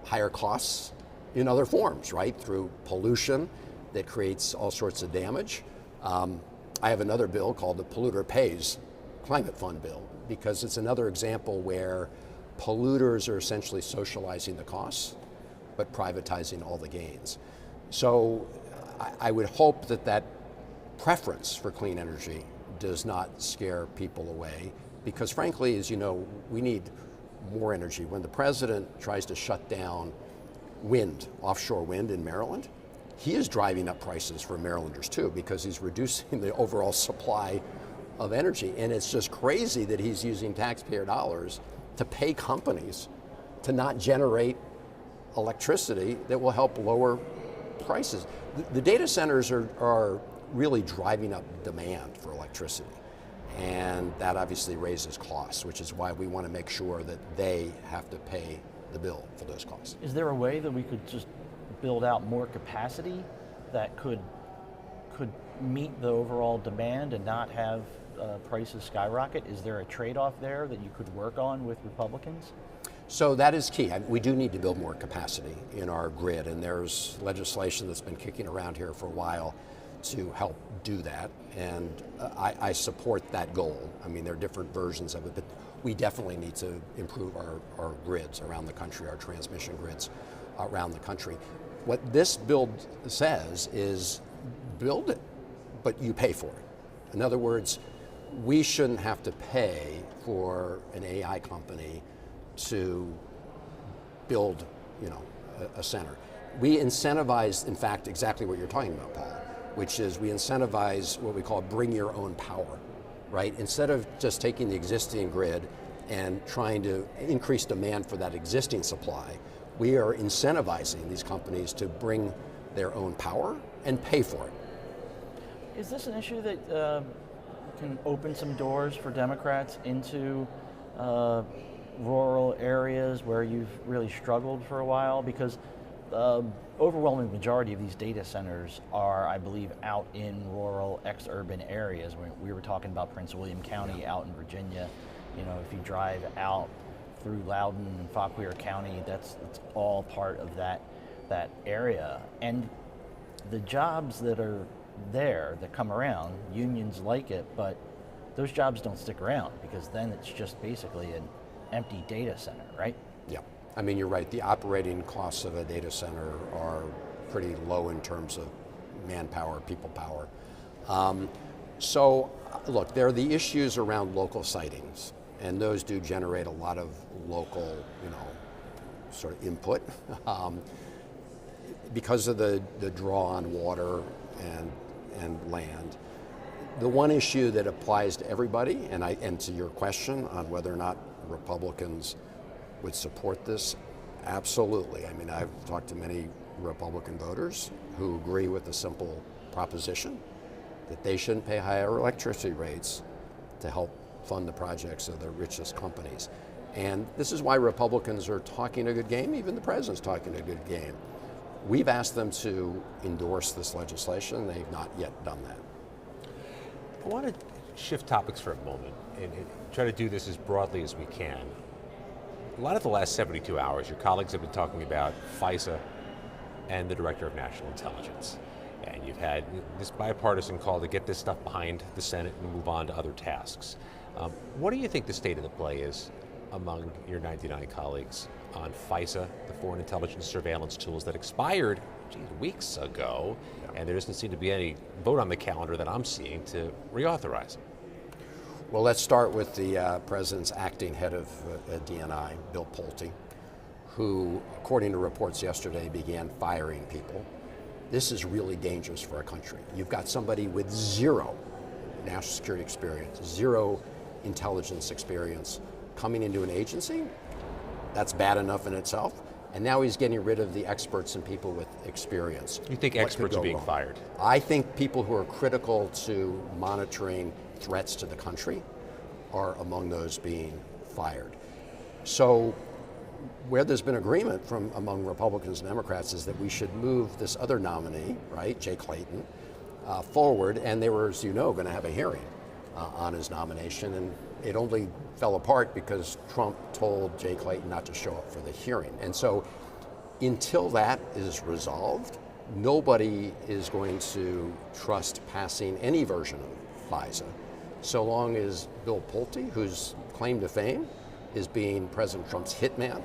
higher costs in other forms, right? Through pollution that creates all sorts of damage. I have another bill called the Polluter Pays Climate Fund bill because it's another example where polluters are essentially socializing the costs but privatizing all the gains. So I would hope that that preference for clean energy does not scare people away because frankly, as you know, we need more energy. When the president tries to shut down wind, offshore wind in Maryland, he is driving up prices for Marylanders too because he's reducing the overall supply of energy. And it's just crazy that he's using taxpayer dollars to pay companies to not generate electricity that will help lower prices. The data centers are really driving up demand for electricity. And that obviously raises costs, which is why we want to make sure that they have to pay the bill for those costs. Is there a way that we could just build out more capacity that could meet the overall demand and not have prices skyrocket? Is there a trade-off there that you could work on with Republicans? So that is key. We do need to build more capacity in our grid, and there's legislation that's been kicking around here for a while to help do that, and I support that goal. I mean, there are different versions of it, but we definitely need to improve our grids around the country, our transmission grids around the country. What this bill says is build it, but you pay for it. In other words, we shouldn't have to pay for an AI company to build, a center. We incentivize, in fact, exactly what you're talking about, Paul, which is we incentivize what we call bring your own power, right? Instead of just taking the existing grid and trying to increase demand for that existing supply, we are incentivizing these companies to bring their own power and pay for it. Is this an issue that can open some doors for Democrats into rural areas where you've really struggled for a while? Because overwhelming majority of these data centers are, I believe, out in rural, ex-urban areas. We were talking about Prince William County out in Virginia. If you drive out through Loudoun and Fauquier County, that's all part of that area. And the jobs that are there that come around, unions like it, but those jobs don't stick around because then it's just basically an empty data center, right? Yeah. I mean, you're right. The operating costs of a data center are pretty low in terms of manpower, people power. So, look, there are the issues around local sightings, and those do generate a lot of local, sort of input because of the draw on water and land. The one issue that applies to everybody, and to your question on whether or not Republicans would support this, absolutely. I mean, I've talked to many Republican voters who agree with the simple proposition that they shouldn't pay higher electricity rates to help fund the projects of the richest companies. And this is why Republicans are talking a good game, even the president's talking a good game. We've asked them to endorse this legislation, they've not yet done that. I want to shift topics for a moment and try to do this as broadly as we can. A lot of the last 72 hours, your colleagues have been talking about FISA and the Director of National Intelligence. And you've had this bipartisan call to get this stuff behind the Senate and move on to other tasks. What do you think the state of the play is among your 99 colleagues on FISA, the foreign intelligence surveillance tools that expired weeks ago, and there doesn't seem to be any vote on the calendar that I'm seeing to reauthorize them? Well, let's start with the president's acting head of DNI, Bill Pulte, who, according to reports yesterday, began firing people. This is really dangerous for our country. You've got somebody with zero national security experience, zero intelligence experience coming into an agency. That's bad enough in itself. And now he's getting rid of the experts and people with experience. You think experts are being fired? I think people who are critical to monitoring threats to the country are among those being fired. So where there's been agreement from among Republicans and Democrats is that we should move this other nominee, right, Jay Clayton, forward. And they were, as you know, going to have a hearing on his nomination. And it only fell apart because Trump told Jay Clayton not to show up for the hearing. And so until that is resolved, nobody is going to trust passing any version of FISA, so long as Bill Pulte, whose claim to fame is being President Trump's hitman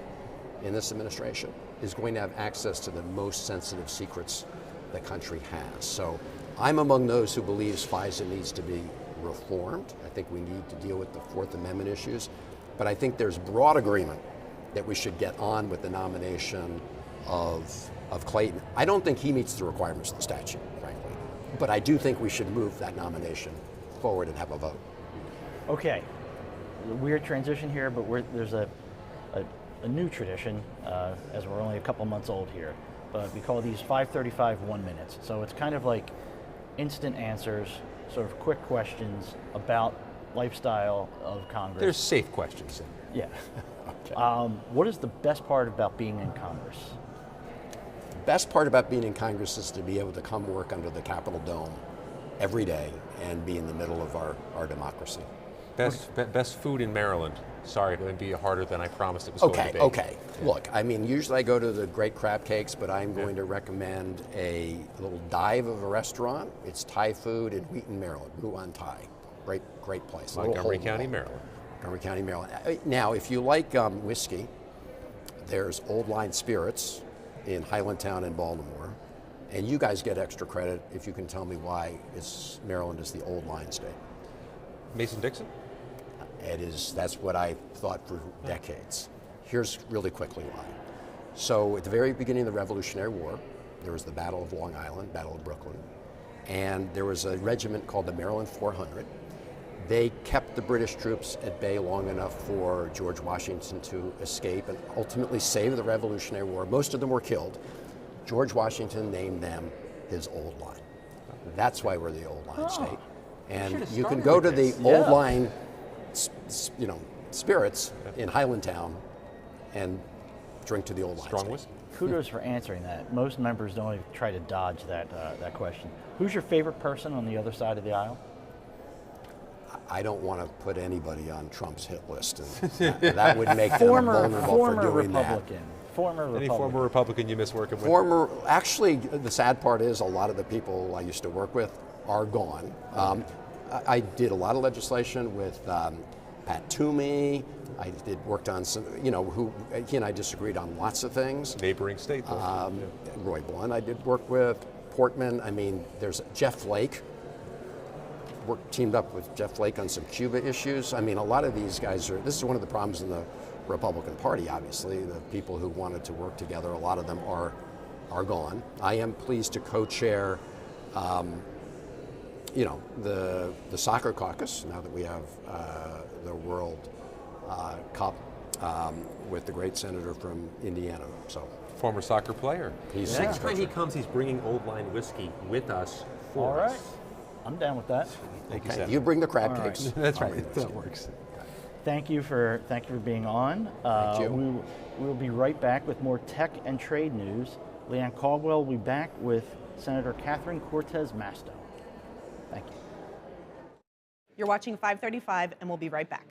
in this administration, is going to have access to the most sensitive secrets the country has. So I'm among those who believes FISA needs to be reformed. I think we need to deal with the Fourth Amendment issues, but I think there's broad agreement that we should get on with the nomination of Clayton. I don't think he meets the requirements of the statute, frankly, but I do think we should move that nomination forward and have a vote. Okay, a weird transition here, but there's a new tradition, as we're only a couple months old here, but we call these 535 1 minutes. So it's kind of like instant answers, sort of quick questions about lifestyle of Congress. There's safe questions in there. Yeah. Okay. What is the best part about being in Congress? The best part about being in Congress is to be able to come work under the Capitol Dome every day and be in the middle of our democracy. Best food in Maryland. Sorry, it would be harder than I promised it was going to be. Okay. Look, I mean, usually I go to the Great Crab Cakes, but I'm going to recommend a little dive of a restaurant. It's Thai food in Wheaton, Maryland, Ruan Thai. Great place. Montgomery County, Maryland. Montgomery County, Maryland. Now, if you like whiskey, there's Old Line Spirits in Highlandtown in Baltimore. And you guys get extra credit if you can tell me why Maryland is the Old Line state. Mason-Dixon? It is. That's what I thought for decades. Here's really quickly why. So at the very beginning of the Revolutionary War, there was the Battle of Long Island, Battle of Brooklyn, and there was a regiment called the Maryland 400. They kept the British troops at bay long enough for George Washington to escape and ultimately save the Revolutionary War. Most of them were killed. George Washington named them his Old Line. That's why we're the Old Line state. And you can go to the Old Line, spirits in Highlandtown and drink to the Old Line. Strong whiskey. Kudos for answering that. Most members don't even try to dodge that question. Who's your favorite person on the other side of the aisle? I don't want to put anybody on Trump's hit list. And that would make them vulnerable for doing Republican. that. Any former Republican you miss working with? Actually, the sad part is a lot of the people I used to work with are gone. I did a lot of legislation with Pat Toomey. I worked on some, who he and I disagreed on lots of things. Neighboring state. Roy Blunt I did work with, Portman. I mean, there's Jeff Flake. Teamed up with Jeff Flake on some Cuba issues. I mean, a lot of these guys this is one of the problems in the Republican Party, obviously. The people who wanted to work together, a lot of them are gone. I am pleased to co-chair the soccer caucus, now that we have the World Cup with the great senator from Indiana. So former soccer player. Next time he comes, he's bringing Old Line whiskey with us for us. us. I'm down with that. Okay. You bring the crab cakes. That's right. That works. Thank you for being on. Thank you. We'll be right back with more tech and trade news. Leanne Caldwell will be back with Senator Catherine Cortez Masto. Thank you. You're watching 535, and we'll be right back.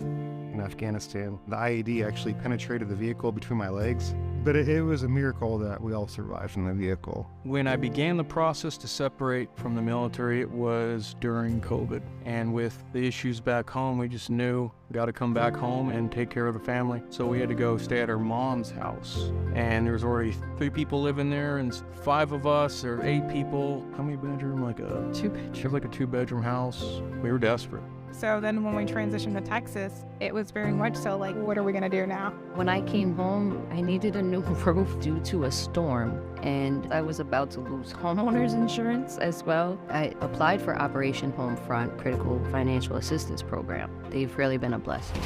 And I've Afghanistan. The IED actually penetrated the vehicle between my legs, but it was a miracle that we all survived in the vehicle. When I began the process to separate from the military, it was during COVID. And with the issues back home, we just knew we got to come back home and take care of the family. So we had to go stay at our mom's house. And there was already 3 people living there and 5 of us, or 8 people. How many bedroom? Like a 2-bedroom. Like a 2-bedroom house. We were desperate. So then when we transitioned to Texas, it was very much so like, what are we gonna do now? When I came home, I needed a new roof due to a storm, and I was about to lose homeowners insurance as well. I applied for Operation Homefront Critical Financial Assistance Program. They've really been a blessing.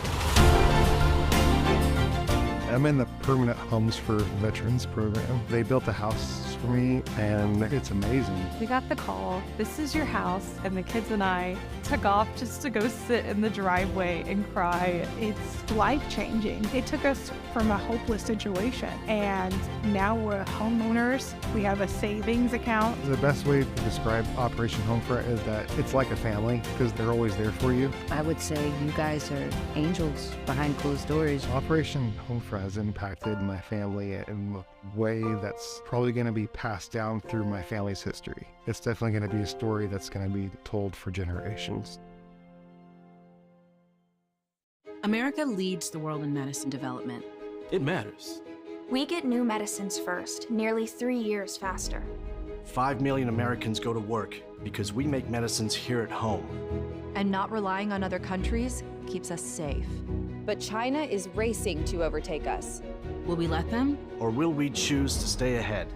I'm in the Permanent Homes for Veterans program. They built a house for me, and it's amazing. We got the call, this is your house, and the kids and I took off just to go sit in the driveway and cry. It's life-changing. It took us from a hopeless situation, and now we're homeowners. We have a savings account. The best way to describe Operation Homefront is that it's like a family because they're always there for you. I would say you guys are angels behind closed doors. Operation Homefront has impacted my family in a way that's probably going to be passed down through my family's history. It's definitely going to be a story that's going to be told for generations. America leads the world in medicine development. It matters. We get new medicines first, nearly 3 years faster. 5 million Americans go to work because we make medicines here at home. And not relying on other countries keeps us safe. But China is racing to overtake us. Will we let them? Or will we choose to stay ahead?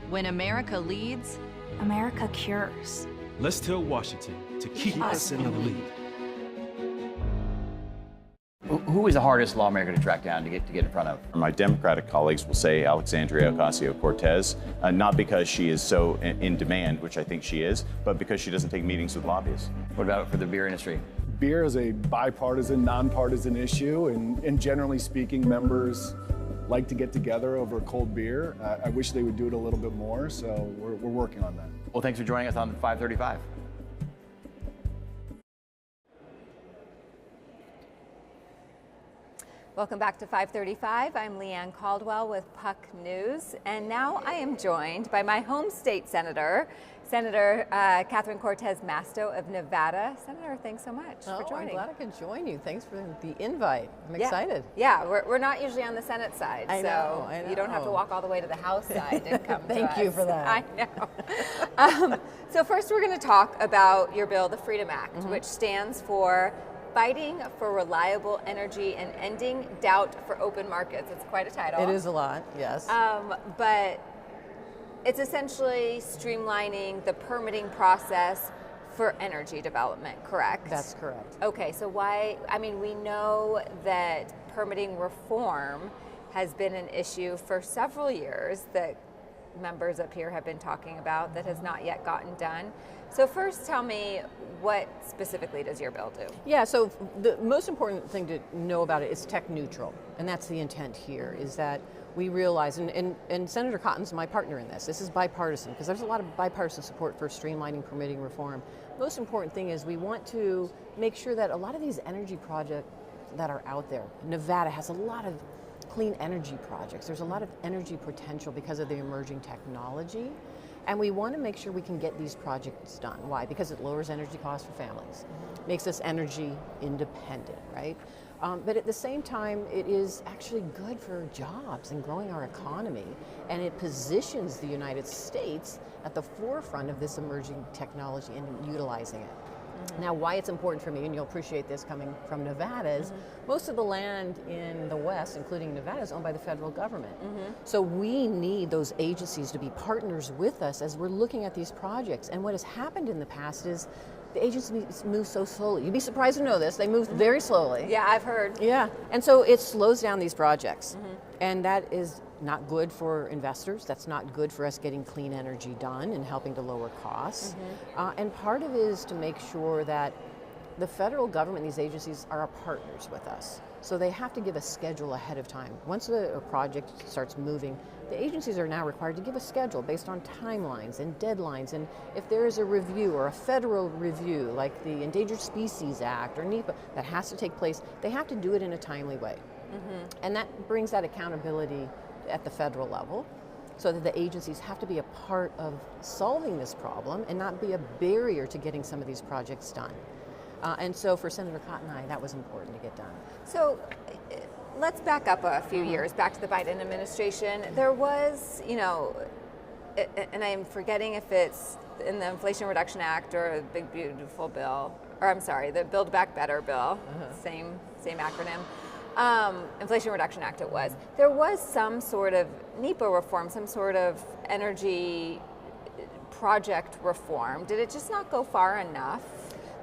When America leads, America cures. Let's tell Washington to keep us in the lead. Who is the hardest lawmaker to track down to get in front of? My Democratic colleagues will say Alexandria Ocasio-Cortez, not because she is so in demand, which I think she is, but because she doesn't take meetings with lobbyists. What about for the beer industry? Beer is a bipartisan, nonpartisan issue, and generally speaking, members like to get together over a cold beer. I wish they would do it a little bit more, so we're working on that. Well, thanks for joining us on 535. Welcome back to 535. I'm Leanne Caldwell with Puck News, and now I am joined by my home state senator, Senator Catherine Cortez Masto of Nevada. Senator, thanks so much for joining. I'm glad I could join you. Thanks for the invite. I'm excited. Yeah, we're not usually on the Senate side, I know. You don't have to walk all the way to the House side to come to us. Thank you for that. I know. So first we're going to talk about your bill, the Freedom Act, which stands for Fighting for Reliable Energy and Ending Doubt for Open Markets. It's quite a title. It is a lot, yes. But it's essentially streamlining the permitting process for energy development, correct? That's correct. Okay, so we know that permitting reform has been an issue for several years that members up here have been talking about that has not yet gotten done. So first tell me, what specifically does your bill do? Yeah, so the most important thing to know about it is tech neutral, and that's the intent here, is that we realize, and Senator Cotton's my partner in this. This is bipartisan, because there's a lot of bipartisan support for streamlining permitting reform. Most important thing is we want to make sure that a lot of these energy projects that are out there, Nevada has a lot of clean energy projects. There's a lot of energy potential because of the emerging technology. And we want to make sure we can get these projects done. Why? Because it lowers energy costs for families, makes us energy independent, right? But at the same time, it is actually good for jobs and growing our economy. And it positions the United States at the forefront of this emerging technology and utilizing it. Now, why it's important for me, and you'll appreciate this coming from Nevada, is most of the land in the West, including Nevada, is owned by the federal government. So we need those agencies to be partners with us as we're looking at these projects. And what has happened in the past is the agencies move so slowly. You'd be surprised to know this. They move very slowly. Yeah, I've heard. Yeah, and so it slows down these projects. And that is not good for investors. That's not good for us getting clean energy done and helping to lower costs. And part of it is to make sure that the federal government, these agencies are our partners with us. So they have to give a schedule ahead of time. Once a project starts moving, the agencies are now required to give a schedule based on timelines and deadlines. And if there is a review or a federal review, like the Endangered Species Act or NEPA, that has to take place, they have to do it in a timely way. And that brings that accountability at the federal level, so that the agencies have to be a part of solving this problem and not be a barrier to getting some of these projects done. And so for Senator Cotton and I, that was important to get done. So let's back up a few years, back to the Biden administration. There was, you know, and I'm forgetting if it's in the Inflation Reduction Act or the Big Beautiful Bill, or I'm sorry, the Build Back Better bill, same acronym. Inflation Reduction Act it was. There was some sort of NEPA reform, some sort of energy project reform. Did it just not go far enough?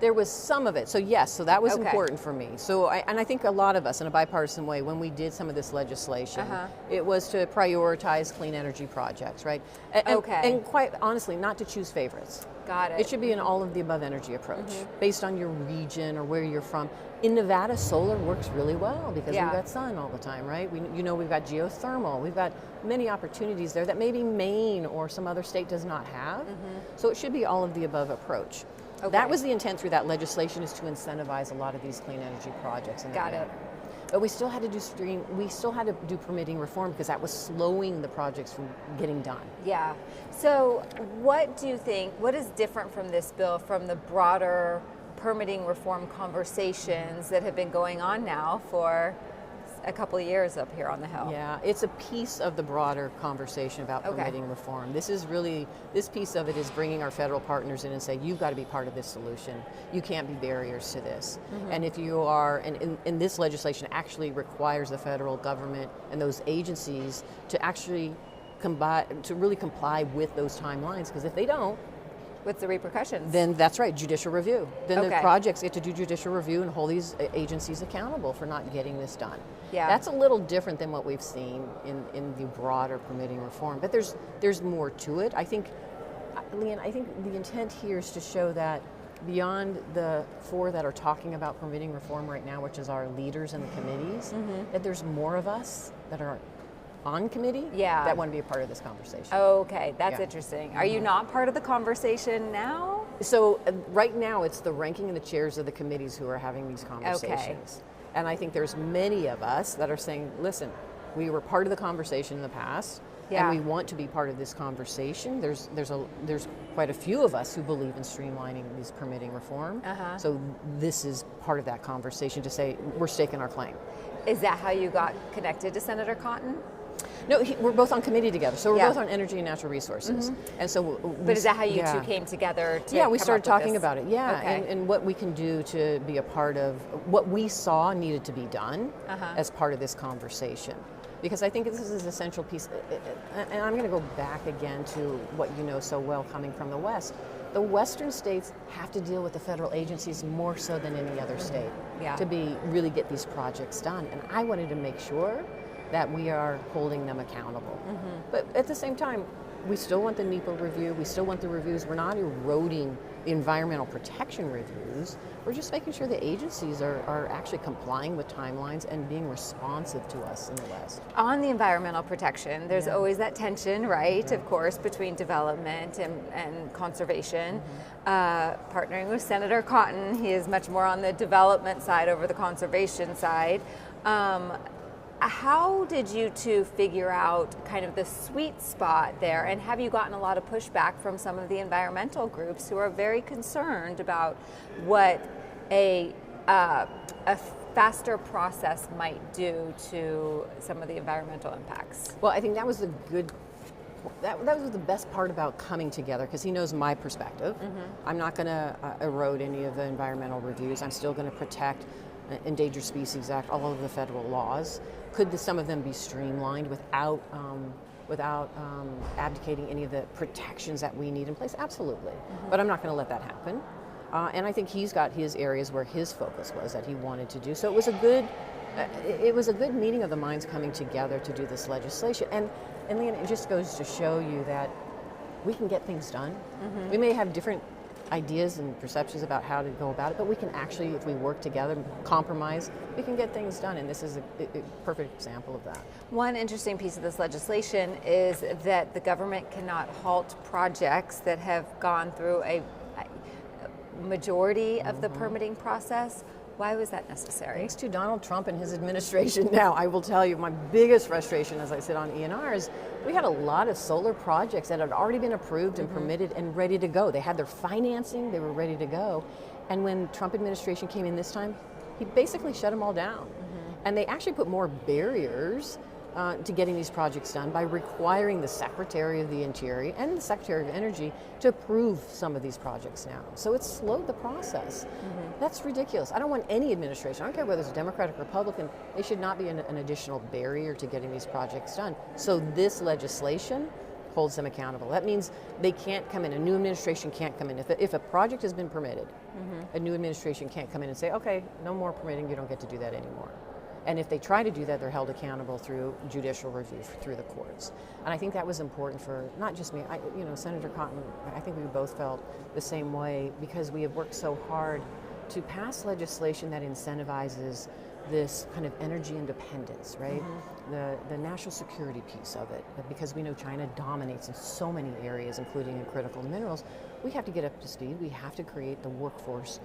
There was some of it. So yes, so that was important for me. So I think a lot of us in a bipartisan way, when we did some of this legislation, it was to prioritize clean energy projects, right? And quite honestly, not to choose favorites. Got it. It should be an all of the above energy approach based on your region or where you're from. In Nevada, solar works really well because we've got sun all the time, right? We've got geothermal. We've got many opportunities there that maybe Maine or some other state does not have. So it should be all of the above approach. That was the intent through that legislation, is to incentivize a lot of these clean energy projects. Got it. But we still had to do permitting reform because that was slowing the projects from getting done. Yeah. So what do you think, what is different from this bill from the broader permitting reform conversations that have been going on now for a couple of years up here on the Hill? Yeah, it's a piece of the broader conversation about permitting reform. This piece of it is bringing our federal partners in and say, you've got to be part of this solution. You can't be barriers to this. And if you are, and this legislation actually requires the federal government and those agencies to actually really comply with those timelines, because if they don't, what's the repercussions? Then that's right, judicial review. Then the projects get to do judicial review and hold these agencies accountable for not getting this done. Yeah. That's a little different than what we've seen in the broader permitting reform, but there's more to it. I think, Leanne, the intent here is to show that beyond the four that are talking about permitting reform right now, which is our leaders in the committees, that there's more of us that are on committee that want to be a part of this conversation. Okay, that's interesting. Are you not part of the conversation now? So right now it's the ranking and the chairs of the committees who are having these conversations. And I think there's many of us that are saying, listen, we were part of the conversation in the past, and we want to be part of this conversation. There's quite a few of us who believe in streamlining these permitting reform. So this is part of that conversation to say we're staking our claim. Is that how you got connected to Senator Cotton? No, we're both on committee together, so we're both on energy and natural resources. And so, but is that how you two came together? To we started talking about it. And what we can do to be a part of what we saw needed to be done as part of this conversation. Because I think this is an essential piece, and I'm going to go back again to what you know so well coming from the West. The Western states have to deal with the federal agencies more so than any other state to really get these projects done. And I wanted to make sure that we are holding them accountable. But at the same time, we still want the NEPA review, we still want the reviews. We're not eroding the environmental protection reviews. We're just making sure the agencies are actually complying with timelines and being responsive to us in the West. On the environmental protection, there's always that tension, right, of course, between development and conservation. Partnering with Senator Cotton, he is much more on the development side over the conservation side. How did you two figure out kind of the sweet spot there, and have you gotten a lot of pushback from some of the environmental groups who are very concerned about what a faster process might do to some of the environmental impacts? Well, I think that was that was the best part about coming together, because he knows my perspective. I'm not going to erode any of the environmental reviews. I'm still going to protect Endangered Species Act, all of the federal laws. Could some of them be streamlined without abdicating any of the protections that we need in place? Absolutely. But I'm not going to let that happen. And I think he's got his areas where his focus was that he wanted to do. So it was a good meeting of the minds coming together to do this legislation. And Leanne, it just goes to show you that we can get things done. We may have different ideas and perceptions about how to go about it, but we can actually, if we work together, compromise, we can get things done, and this is a perfect example of that. One interesting piece of this legislation is that the government cannot halt projects that have gone through a majority of the permitting process. Why was that necessary? Thanks to Donald Trump and his administration. Now, I will tell you, my biggest frustration as I sit on ENR is we had a lot of solar projects that had already been approved and permitted and ready to go. They had their financing, they were ready to go. And when Trump administration came in this time, he basically shut them all down. And they actually put more barriers to getting these projects done by requiring the Secretary of the Interior and the Secretary of Energy to approve some of these projects now. So it's slowed the process. That's ridiculous. I don't want any administration, I don't care whether it's Democratic or Republican, they should not be an additional barrier to getting these projects done. So this legislation holds them accountable. That means they can't come in, a new administration can't come in. If a project has been permitted, a new administration can't come in and say, okay, no more permitting, you don't get to do that anymore. And if they try to do that, they're held accountable through judicial review, through the courts. And I think that was important for not just me, Senator Cotton, I think we both felt the same way because we have worked so hard to pass legislation that incentivizes this kind of energy independence, right? The national security piece of it, because we know China dominates in so many areas, including in critical minerals. We have to get up to speed. We have to create the workforce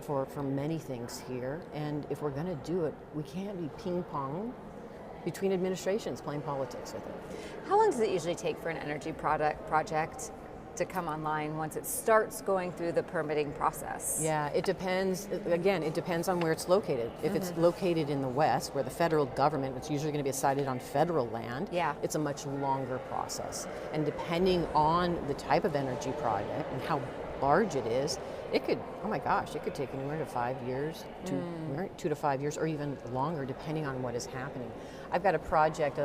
for many things here, and if we're going to do it, we can't be ping-pong between administrations playing politics with it. How long does it usually take for an energy project to come online once it starts going through the permitting process? Yeah, it depends. Again, it depends on where it's located. If it's located in the West, where the federal government, it's usually going to be sited on federal land, it's a much longer process. And depending on the type of energy project and how large it is, it could, oh my gosh, it could take anywhere to 5 years, 2 to 5 years, or even longer, depending on what is happening. I've got a project,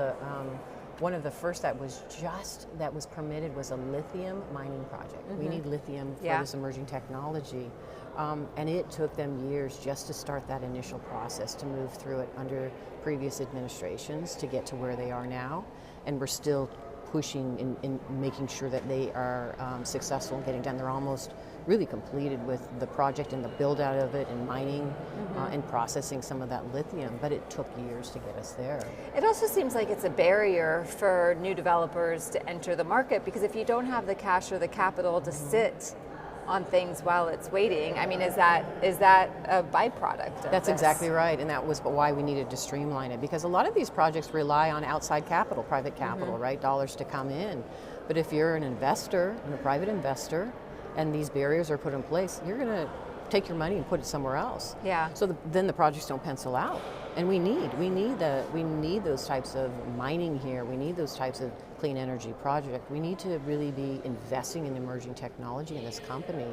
one of the first that was permitted was a lithium mining project. We need lithium for this emerging technology. And it took them years just to start that initial process, to move through it under previous administrations to get to where they are now. And we're still pushing in making sure that they are successful in getting done. They're almost really completed with the project and the build out of it and mining and processing some of that lithium, but it took years to get us there. It also seems like it's a barrier for new developers to enter the market, because if you don't have the cash or the capital to sit on things while it's waiting, I mean, is that a byproduct of That's this? exactly right, and that was why we needed to streamline it, because a lot of these projects rely on outside capital, private capital, right, dollars to come in. But if you're an investor, a private investor, and these barriers are put in place, you're going to take your money and put it somewhere else. So then the projects don't pencil out, and we need those types of mining here. We need those types of clean energy project. We need to really be investing in emerging technology in this company,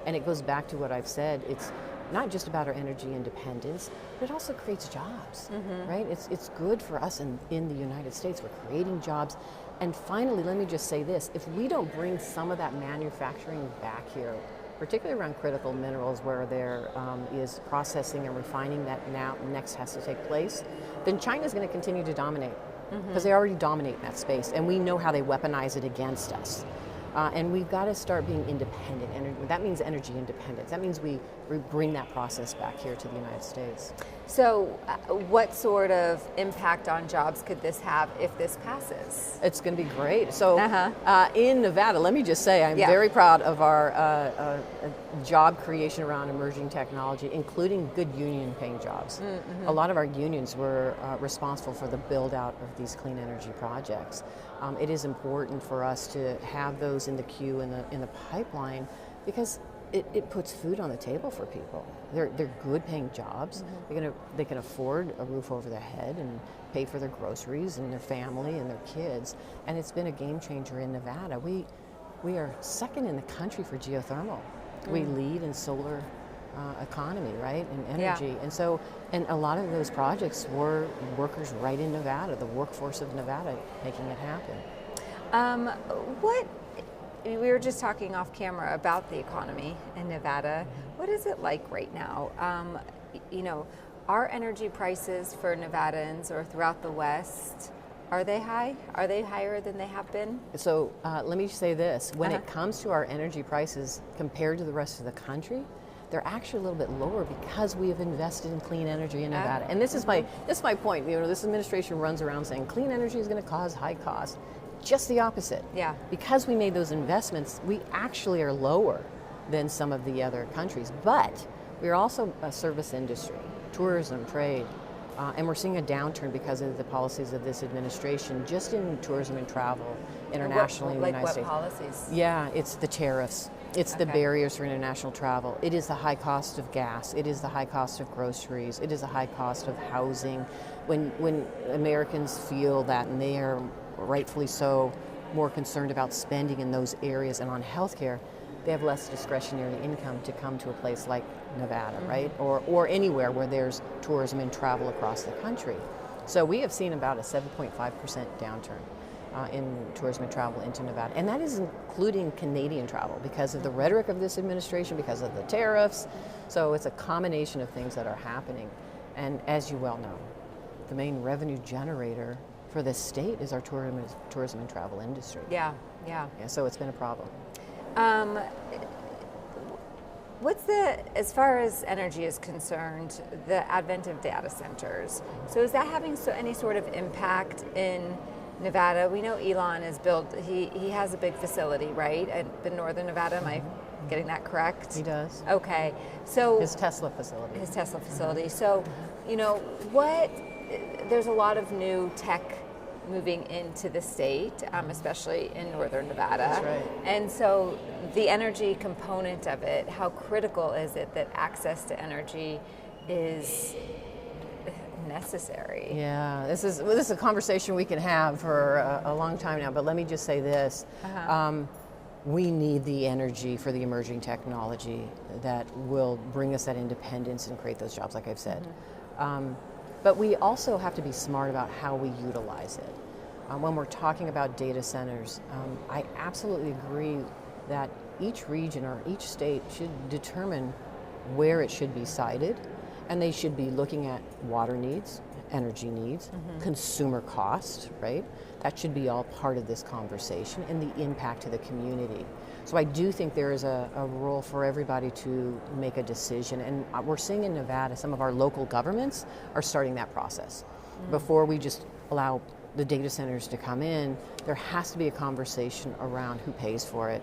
and it goes back to what I've said. It's not just about our energy independence, but it also creates jobs, right? It's good for us in the United States. We're creating jobs. And finally, let me just say this, if we don't bring some of that manufacturing back here, particularly around critical minerals where there is processing and refining that next has to take place, then China's going to continue to dominate, because they already dominate in that space, and we know how they weaponize it against us. And we've got to start being independent. That means energy independence. That means we bring that process back here to the United States. So what sort of impact on jobs could this have if this passes? It's going to be great. So in Nevada, let me just say, I'm very proud of our job creation around emerging technology, including good union paying jobs. A lot of our unions were responsible for the build out of these clean energy projects. It is important for us to have those in the queue, in the pipeline, because it puts food on the table for people. They're good paying jobs. They can afford a roof over their head and pay for their groceries and their family and their kids. And it's been a game changer in Nevada. We are second in the country for geothermal. We lead in solar economy, right, and energy. And a lot of those projects were workers right in Nevada, the workforce of Nevada, making it happen. We were just talking off camera about the economy in Nevada. What is it like right now? Are energy prices for Nevadans or throughout the West Are they high? Are they higher than they have been? So let me say this. When it comes to our energy prices compared to the rest of the country, they're actually a little bit lower because we have invested in clean energy in Nevada. And this is my point. You know, this administration runs around saying clean energy is going to cause high costs. Just the opposite. Yeah. Because we made those investments, we actually are lower than some of the other countries. But we're also a service industry, tourism, trade. And we're seeing a downturn because of the policies of this administration, just in tourism and travel internationally in the United States. Like what policies? Yeah, it's the tariffs. It's the barriers for international travel. It is the high cost of gas. It is the high cost of groceries. It is the high cost of housing. When Americans feel that, and they are rightfully so more concerned about spending in those areas and on healthcare, they have less discretionary income to come to a place like Nevada, right? Or anywhere where there's tourism and travel across the country. So we have seen about a 7.5% downturn in tourism and travel into Nevada. And that is including Canadian travel because of the rhetoric of this administration, because of the tariffs. So it's a combination of things that are happening. And as you well know, the main revenue generator for this state is our tourism and travel industry. Yeah. So it's been a problem. As far as energy is concerned, the advent of data centers, so is that having any sort of impact in Nevada? We know Elon has built, he has a big facility, right, in northern Nevada, am I getting that correct? He does. Okay, so his Tesla facility. So, you know, there's a lot of new tech moving into the state, especially in northern Nevada. That's right. And so the energy component of it, how critical is it that access to energy is necessary? Yeah, this is a conversation we can have for a long time now, but let me just say this. We need the energy for the emerging technology that will bring us that independence and create those jobs, like I've said. But we also have to be smart about how we utilize it. When we're talking about data centers, I absolutely agree that each region or each state should determine where it should be sited, and they should be looking at water needs, energy needs, consumer cost, right? That should be all part of this conversation, and the impact to the community. So I do think there is a role for everybody to make a decision, and we're seeing in Nevada, some of our local governments are starting that process. Before we just allow the data centers to come in, there has to be a conversation around who pays for it,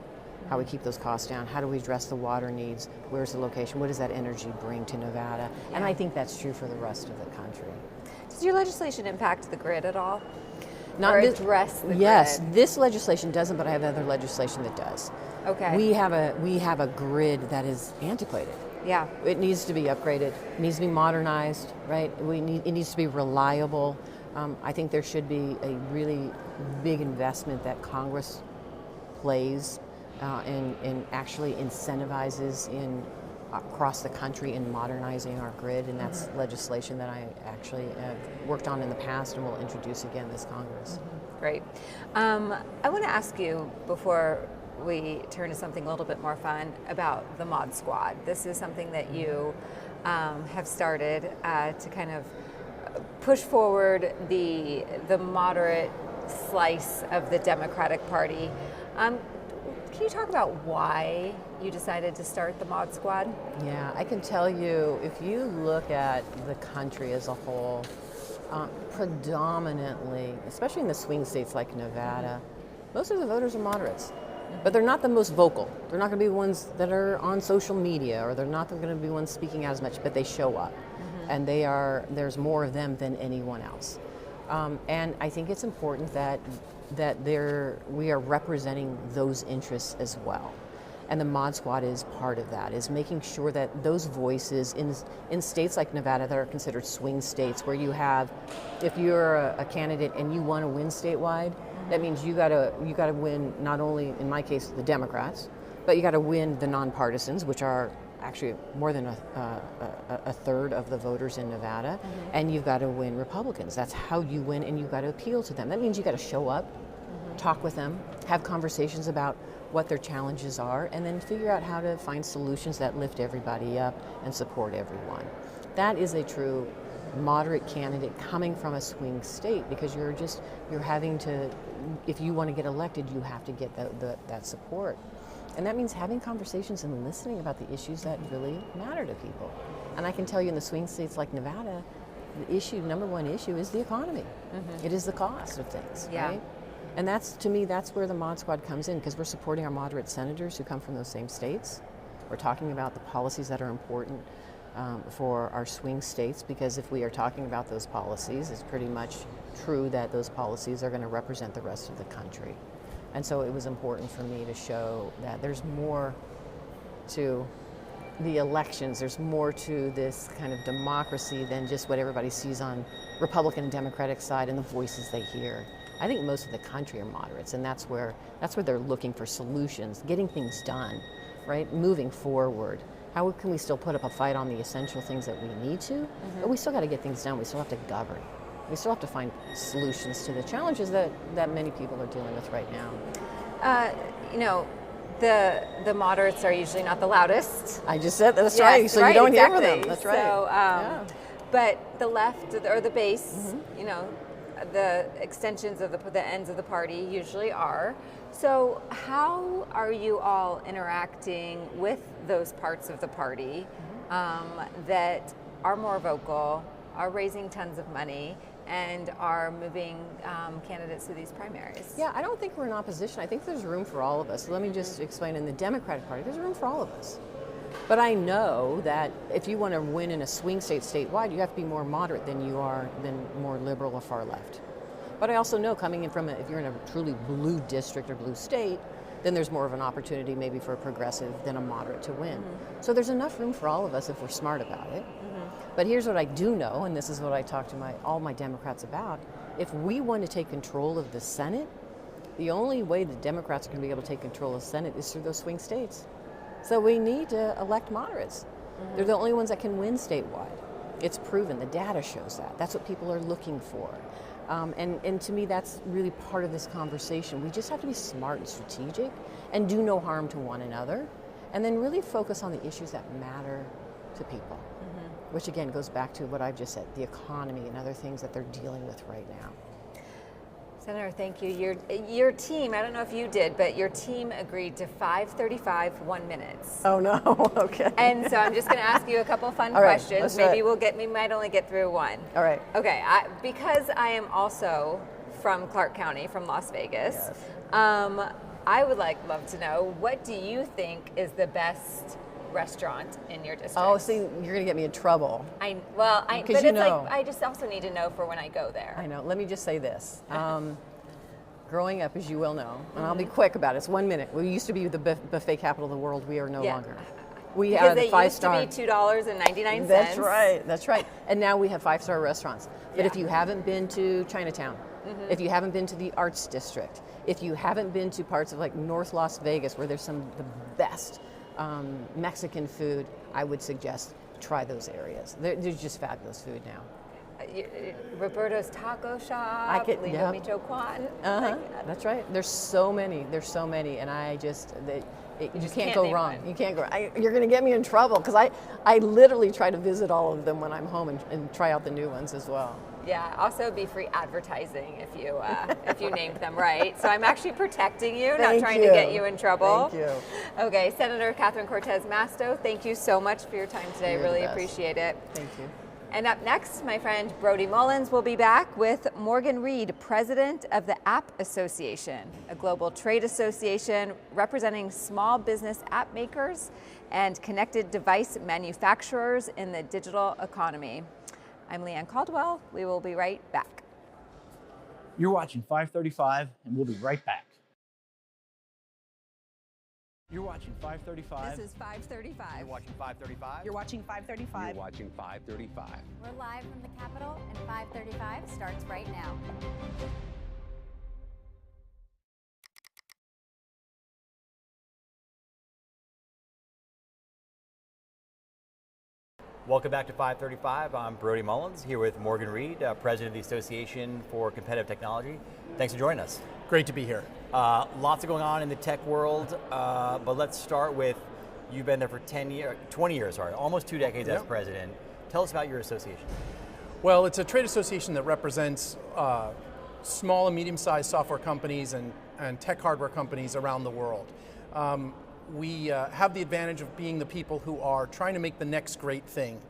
how we keep those costs down, how do we address the water needs, where's the location, what does that energy bring to Nevada? And I think that's true for the rest of the country. Does your legislation impact the grid at all? Not address the yes, grid? This legislation doesn't, but I have other legislation that does. Okay. We have a grid that is antiquated. Yeah. It needs to be upgraded. It needs to be modernized, right? It needs to be reliable. I think there should be a really big investment that Congress plays and actually incentivizes across the country in modernizing our grid, and that's legislation that I actually have worked on in the past and will introduce again this Congress. Great. I want to ask you, before we turn to something a little bit more fun, about the Mod Squad. This is something that you have started to kind of push forward the moderate slice of the Democratic Party. Can you talk about why you decided to start the Mod Squad? Yeah, I can tell you, if you look at the country as a whole, predominantly, especially in the swing states like Nevada, most of the voters are moderates. But they're not the most vocal. They're not going to be the ones that are on social media, or they're not going to be the ones speaking out as much, but they show up. And there's more of them than anyone else. And I think it's important that we are representing those interests as well. And the Mod Squad is part of that, is making sure that those voices in states like Nevada that are considered swing states, where you have, if you're a candidate and you want to win statewide, that means you gotta win not only, in my case, the Democrats, but you gotta win the nonpartisans, which are actually more than a third of the voters in Nevada, and you've got to win Republicans. That's how you win, and you've got to appeal to them. That means you've got to show up, talk with them, have conversations about what their challenges are, and then figure out how to find solutions that lift everybody up and support everyone. That is a true moderate candidate coming from a swing state, because you're having to, if you want to get elected, you have to get that support. And that means having conversations and listening about the issues that really matter to people. And I can tell you in the swing states like Nevada, the number one issue is the economy. It is the cost of things, right? And to me, that's where the Mod Squad comes in, because we're supporting our moderate senators who come from those same states. We're talking about the policies that are important for our swing states, because if we are talking about those policies, it's pretty much true that those policies are going to represent the rest of the country. And so it was important for me to show that there's more to the elections, there's more to this kind of democracy than just what everybody sees on Republican and Democratic side and the voices they hear. I think most of the country are moderates, and that's where they're looking for solutions, getting things done, right? Moving forward. How can we still put up a fight on the essential things that we need to? But we still got to get things done. We still have to govern. We still have to find solutions to the challenges that many people are dealing with right now. You know, the moderates are usually not the loudest. I just said that's right. So you don't hear from them. That's right. So, but the left or the base, you know, the extensions of the ends of the party usually are. So how are you all interacting with those parts of the party that are more vocal, are raising tons of money, and are moving candidates to these primaries? Yeah, I don't think we're in opposition. I think there's room for all of us. Let me just explain, in the Democratic Party, there's room for all of us. But I know that if you want to win in a swing state statewide, you have to be more moderate than more liberal or far left. But I also know, coming in from if you're in a truly blue district or blue state, then there's more of an opportunity maybe for a progressive than a moderate to win. So there's enough room for all of us if we're smart about it. But here's what I do know, and this is what I talk to all my Democrats about. If we want to take control of the Senate, the only way the Democrats are going to be able to take control of the Senate is through those swing states. So we need to elect moderates. They're the only ones that can win statewide. It's proven. The data shows that. That's what people are looking for. And to me, that's really part of this conversation. We just have to be smart and strategic and do no harm to one another, and then really focus on the issues that matter to people, which again goes back to what I've just said, the economy and other things that they're dealing with right now. Senator, thank you. Your team, I don't know if you did, but your team agreed to 5:35 1 minutes. Oh no, okay. And so I'm just going to ask you a couple fun questions. Maybe we might only get through one. All right. Okay, because I am also from Clark County, from Las Vegas, I would love to know, what do you think is the best restaurant in your district? Oh, see, you're going to get me in trouble. But it's like, I just also need to know for when I go there. I know. Let me just say this. Growing up, as you well know, and I'll be quick about it, it's 1 minute. We used to be the buffet capital of the world. We are no longer. We have the 5-star. Used to be $2.99. That's right. That's right. And now we have 5-star restaurants. But if you haven't been to Chinatown, if you haven't been to the Arts District, if you haven't been to parts of like North Las Vegas, where there's some of the best Mexican food, I would suggest try those areas. There's just fabulous food now. Roberto's Taco Shop, Lindo Michoacan. That's right. There's so many, and you can't go wrong. You can't go. You're going to get me in trouble, because I literally try to visit all of them when I'm home and try out the new ones as well. Yeah, also be free advertising if you named them right. So I'm actually protecting you, not trying to get you in trouble. Thank you. Okay, Senator Catherine Cortez Masto, thank you so much for your time today. Really appreciate it. Thank you. And up next, my friend Brody Mullins will be back with Morgan Reed, president of the App Association, a global trade association representing small business app makers and connected device manufacturers in the digital economy. I'm Leanne Caldwell. We will be right back. You're watching 535, and we'll be right back. You're watching 535. This is 535. You're watching 535. You're watching 535. You're watching 535. We're live from the Capitol, and 535 starts right now. Welcome back to 535. I'm Brody Mullins, here with Morgan Reed, president of the Association for Competitive Technology. Thanks for joining us. Great to be here. Lots going on in the tech world, but let's start with, you've been there for 20 years, almost 2 decades as president. Tell us about your association. Well, it's a trade association that represents small and medium-sized software companies and tech hardware companies around the world. We have the advantage of being the people who are trying to make the next great thing.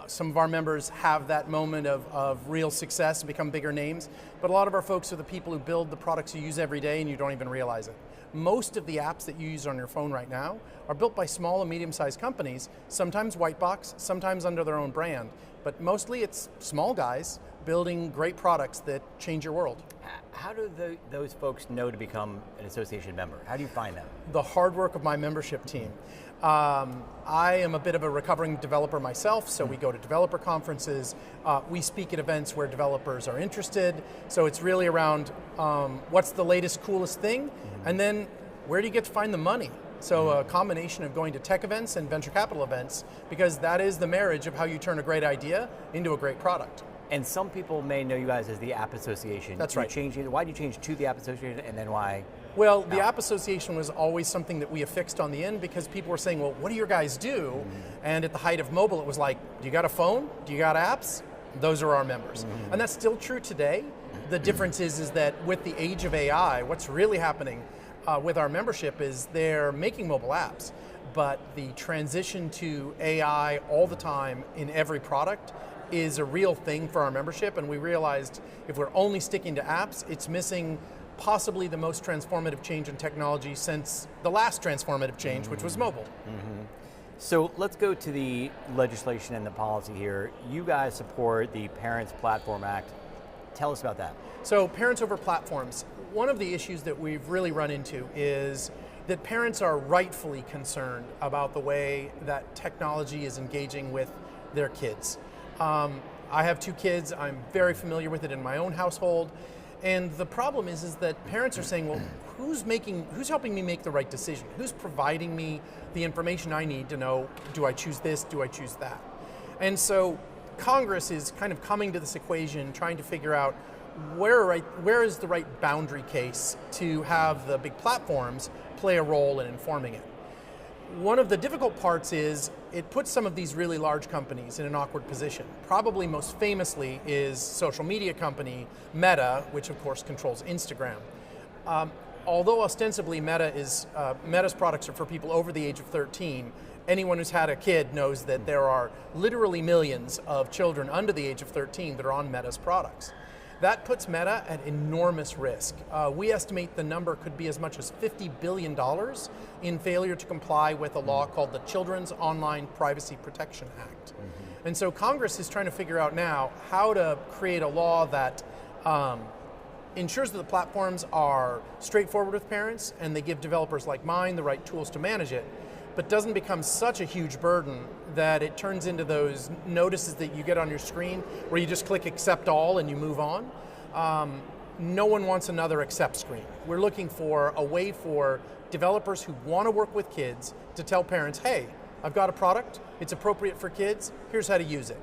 Some of our members have that moment of real success and become bigger names, but a lot of our folks are the people who build the products you use every day and you don't even realize it. Most of the apps that you use on your phone right now are built by small and medium-sized companies, sometimes white box, sometimes under their own brand, but mostly it's small guys building great products that change your world. How do those folks know to become an association member? How do you find them? The hard work of my membership team. I am a bit of a recovering developer myself, so we go to developer conferences, we speak at events where developers are interested, so it's really around what's the latest, coolest thing, and then where do you get to find the money? So a combination of going to tech events and venture capital events, because that is the marriage of how you turn a great idea into a great product. And some people may know you guys as the App Association. That's right. Why did you change to the App Association, and then why? Well, the App Association was always something that we affixed on the end because people were saying, well, what do your guys do? And at the height of mobile, it was like, do you got a phone? Do you got apps? Those are our members. And that's still true today. The difference is that with the age of AI, what's really happening with our membership is they're making mobile apps, but the transition to AI all the time in every product is a real thing for our membership, and we realized if we're only sticking to apps, it's missing possibly the most transformative change in technology since the last transformative change, which was mobile. So let's go to the legislation and the policy here. You guys support the Parents Platform Act. Tell us about that. So parents over platforms. One of the issues that we've really run into is that parents are rightfully concerned about the way that technology is engaging with their kids. I have 2 kids. I'm very familiar with it in my own household. And the problem is that parents are saying, well, who's helping me make the right decision? Who's providing me the information I need to know, do I choose this, do I choose that? And so Congress is kind of coming to this equation, trying to figure out where is the right boundary case to have the big platforms play a role in informing it. One of the difficult parts is it puts some of these really large companies in an awkward position. Probably most famously is social media company Meta, which of course controls Instagram. Although ostensibly Meta's products are for people over the age of 13, anyone who's had a kid knows that there are literally millions of children under the age of 13 that are on Meta's products. That puts Meta at enormous risk. We estimate the number could be as much as $50 billion in failure to comply with a law called the Children's Online Privacy Protection Act. And so Congress is trying to figure out now how to create a law that ensures that the platforms are straightforward with parents and they give developers like mine the right tools to manage it, but doesn't become such a huge burden that it turns into those notices that you get on your screen where you just click accept all and you move on. No one wants another accept screen. We're looking for a way for developers who want to work with kids to tell parents, hey, I've got a product, it's appropriate for kids, here's how to use it.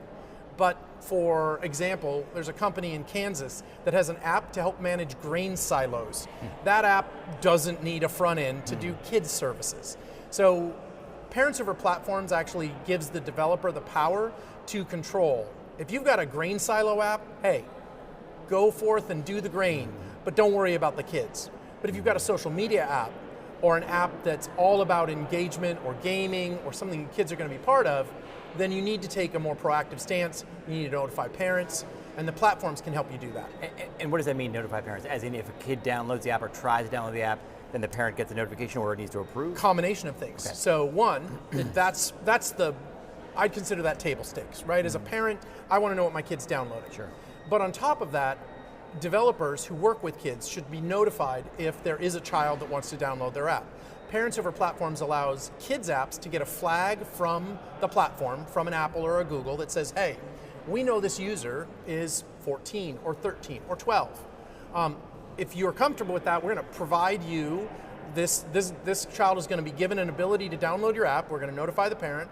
But for example, there's a company in Kansas that has an app to help manage grain silos. That app doesn't need a front end to do kids services. So Parents Over Platforms actually gives the developer the power to control. If you've got a grain silo app, hey, go forth and do the grain, but don't worry about the kids. But if you've got a social media app or an app that's all about engagement or gaming or something kids are going to be part of, then you need to take a more proactive stance. You need to notify parents, and the platforms can help you do that. And what does that mean, notify parents? As in if a kid downloads the app or tries to download the app, then the parent gets a notification or it needs to approve? Combination of things. Okay. So one, I'd consider that table stakes, right? As a parent, I want to know what my kid's downloading. Sure. But on top of that, developers who work with kids should be notified if there is a child that wants to download their app. Parents Over Platforms allows kids apps to get a flag from the platform, from an Apple or a Google that says, hey, we know this user is 14 or 13 or 12. If you're comfortable with that, we're going to provide you this child is going to be given an ability to download your app. We're going to notify the parent.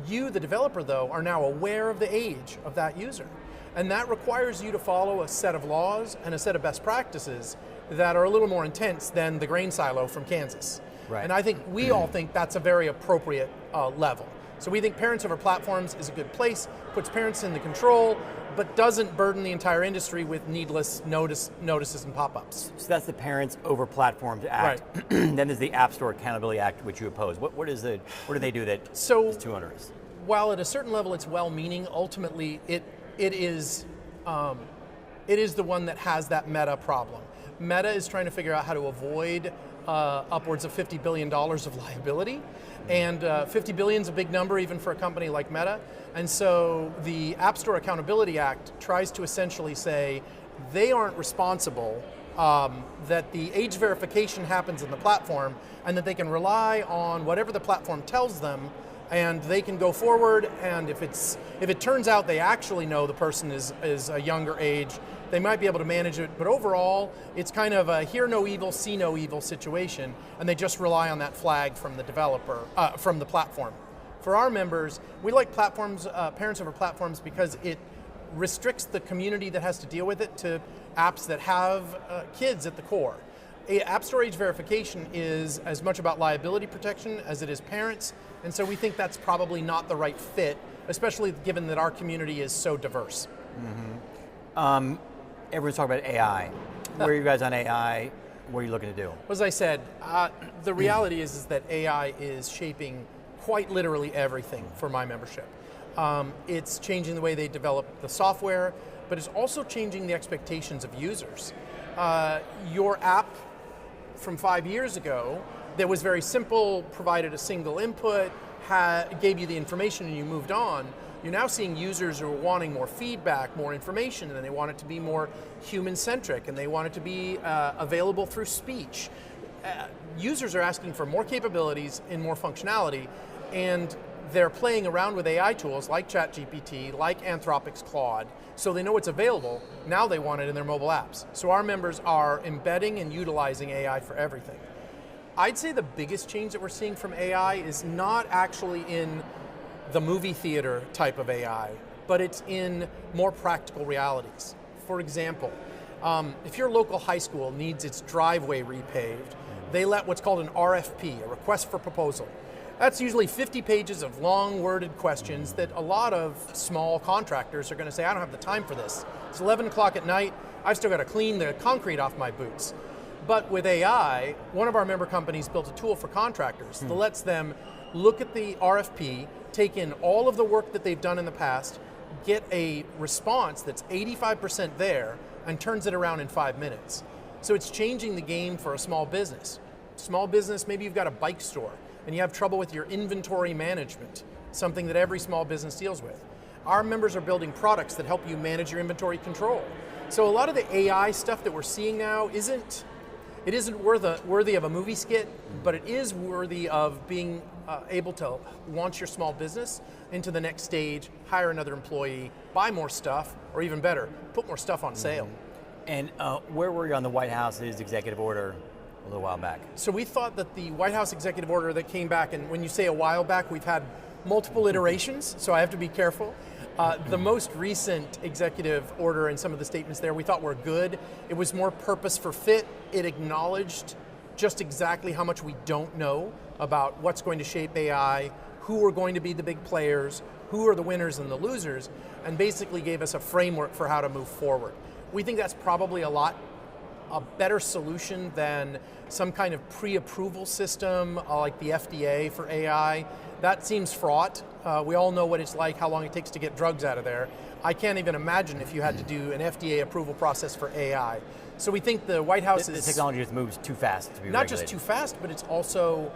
You, the developer, though, are now aware of the age of that user. And that requires you to follow a set of laws and a set of best practices that are a little more intense than the grain silo from Kansas. Right. And I think we all think that's a very appropriate level. So we think Parents Over Platforms is a good place, puts parents in the control, but doesn't burden the entire industry with needless notices and pop-ups. So that's the Parents Over Platforms Act. Right. Then there's the App Store Accountability Act, which you oppose. What do they do that is too onerous? While at a certain level it's well-meaning, ultimately it is the one that has that Meta problem. Meta is trying to figure out how to avoid upwards of $50 billion of liability. And $50 billion is a big number even for a company like Meta. And so the App Store Accountability Act tries to essentially say they aren't responsible, that the age verification happens in the platform, and that they can rely on whatever the platform tells them, and they can go forward, and if it turns out they actually know the person is a younger age, they might be able to manage it, but overall, it's kind of a hear no evil, see no evil situation, and they just rely on that flag from the developer, from the platform. For our members, we like platforms, Parents Over Platforms, because it restricts the community that has to deal with it to apps that have kids at the core. App Store age verification is as much about liability protection as it is parents, and so we think that's probably not the right fit, especially given that our community is so diverse. Mm-hmm. Everyone's talking about AI. Where are you guys on AI? What are you looking to do? As I said, the reality is that AI is shaping quite literally everything for my membership. It's changing the way they develop the software, but it's also changing the expectations of users. Your app from 5 years ago that was very simple, provided a single input, gave you the information and you moved on. You're now seeing users who are wanting more feedback, more information, and they want it to be more human-centric, and they want it to be available through speech. Users are asking for more capabilities and more functionality, and they're playing around with AI tools like ChatGPT, like Anthropic's Claude, so they know it's available. Now they want it in their mobile apps. So our members are embedding and utilizing AI for everything. I'd say the biggest change that we're seeing from AI is not actually in the movie theater type of AI, but it's in more practical realities. For example, if your local high school needs its driveway repaved, they let what's called an RFP, a request for proposal. That's usually 50 pages of long worded questions that a lot of small contractors are going to say, I don't have the time for this. It's 11 o'clock at night, I've still got to clean the concrete off my boots. But with AI, one of our member companies built a tool for contractors that lets them look at the RFP, take in all of the work that they've done in the past, get a response that's 85% there, and turns it around in 5 minutes. So it's changing the game for a small business. Small business, maybe you've got a bike store, and you have trouble with your inventory management, something that every small business deals with. Our members are building products that help you manage your inventory control. So a lot of the AI stuff that we're seeing now isn't worthy of a movie skit, but it is worthy of being able to launch your small business into the next stage, hire another employee, buy more stuff, or even better, put more stuff on sale. And where were you on the White House's executive order a little while back? So we thought that the White House executive order that came back, and when you say a while back, we've had multiple iterations, so I have to be careful. The most recent executive order and some of the statements there we thought were good. It was more purpose for fit. It acknowledged just exactly how much we don't know about what's going to shape AI, who are going to be the big players, who are the winners and the losers, and basically gave us a framework for how to move forward. We think that's probably a better solution than some kind of pre-approval system like the FDA for AI. That seems fraught. We all know what it's like, how long it takes to get drugs out of there. I can't even imagine if you had to do an FDA approval process for AI. So we think the White House The technology just moves too fast to be not regulated. just too fast, but it's also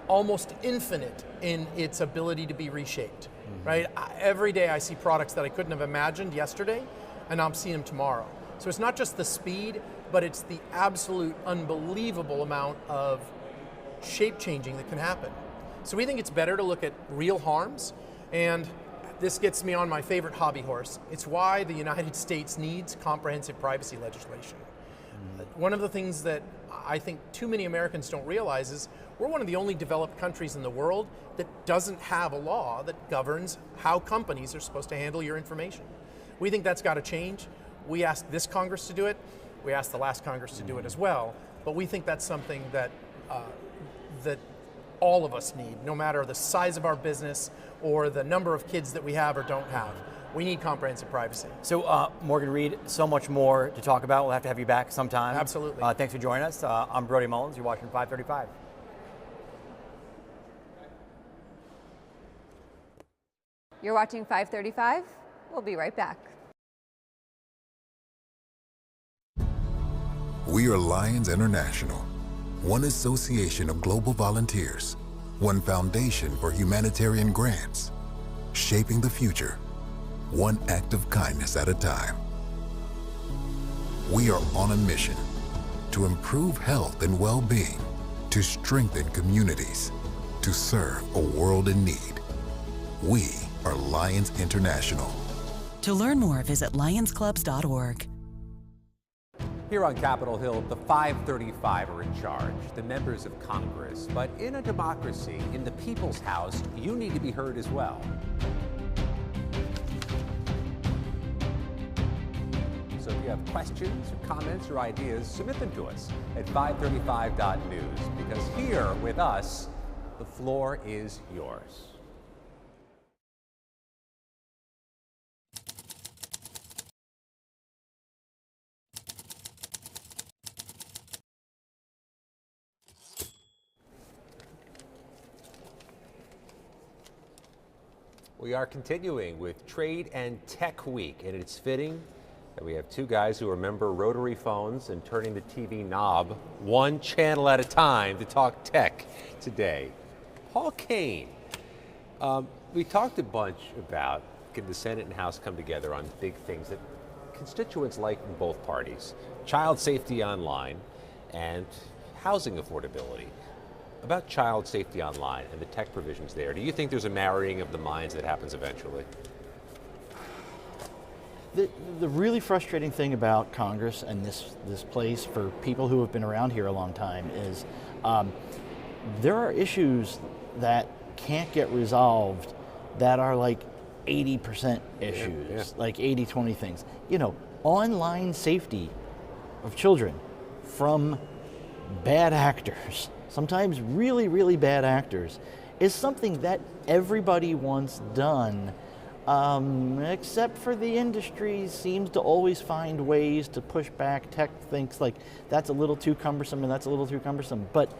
almost infinite in its ability to be reshaped, right? Every day I see products that I couldn't have imagined yesterday, and I'm seeing them tomorrow. So it's not just the speed, but it's the absolute unbelievable amount of shape changing that can happen. So we think it's better to look at real harms, and this gets me on my favorite hobby horse. It's why the United States needs comprehensive privacy legislation. One of the things that I think too many Americans don't realize is we're one of the only developed countries in the world that doesn't have a law that governs how companies are supposed to handle your information. We think that's got to change. We asked this Congress to do it. We asked the last Congress to do it as well. But we think that's something that that all of us need, no matter the size of our business or the number of kids that we have or don't have. we need comprehensive privacy. So Morgan Reed, so much more to talk about. We'll have to have you back sometime. Absolutely. Thanks for joining us. I'm Brody Mullins. You're watching 535. You're watching 535. We'll be right back. We are Lions International, one association of global volunteers, one foundation for humanitarian grants, shaping the future, one act of kindness at a time. We are on a mission to improve health and well-being, to strengthen communities, to serve a world in need. We are Lions International. To learn more, visit lionsclubs.org. Here on Capitol Hill, the 535 are in charge, the members of Congress. But in a democracy, in the people's house, you need to be heard as well. So if you have questions or comments or ideas, submit them to us at 535.news, because here with us, the floor is yours. We are continuing with Trade and Tech Week, and it's fitting that we have two guys who remember rotary phones and turning the TV knob one channel at a time to talk tech today. Paul Kane, we talked a bunch about can the Senate and House come together on big things that constituents like in both parties, child safety online and housing affordability. About child safety online and the tech provisions there, do you think there's a marrying of the minds that happens eventually? The really frustrating thing about Congress and this place for people who have been around here a long time is there are issues that can't get resolved that are like 80% issues, like 80-20 things. You know, online safety of children from bad actors, sometimes really, really bad actors, is something that everybody wants done, except for the industry seems to always find ways to push back. Tech thinks like that's a little too cumbersome and that's a little too cumbersome, but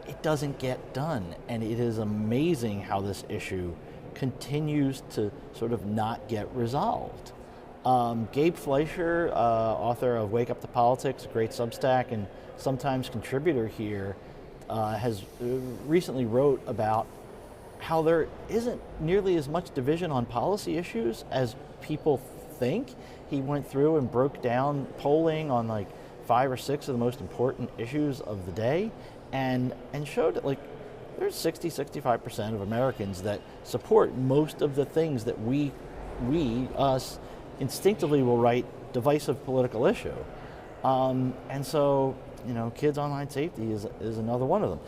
it doesn't get done. And it is amazing how this issue continues to sort of not get resolved. Gabe Fleischer, author of Wake Up to Politics, a great Substack and sometimes contributor here, has recently wrote about how there isn't nearly as much division on policy issues as people think. He went through and broke down polling on like 5 or 6 of the most important issues of the day and showed that like there's 60-65% of Americans that support most of the things that we us instinctively will write divisive political issue. And so, you know, kids' online safety is another one of them.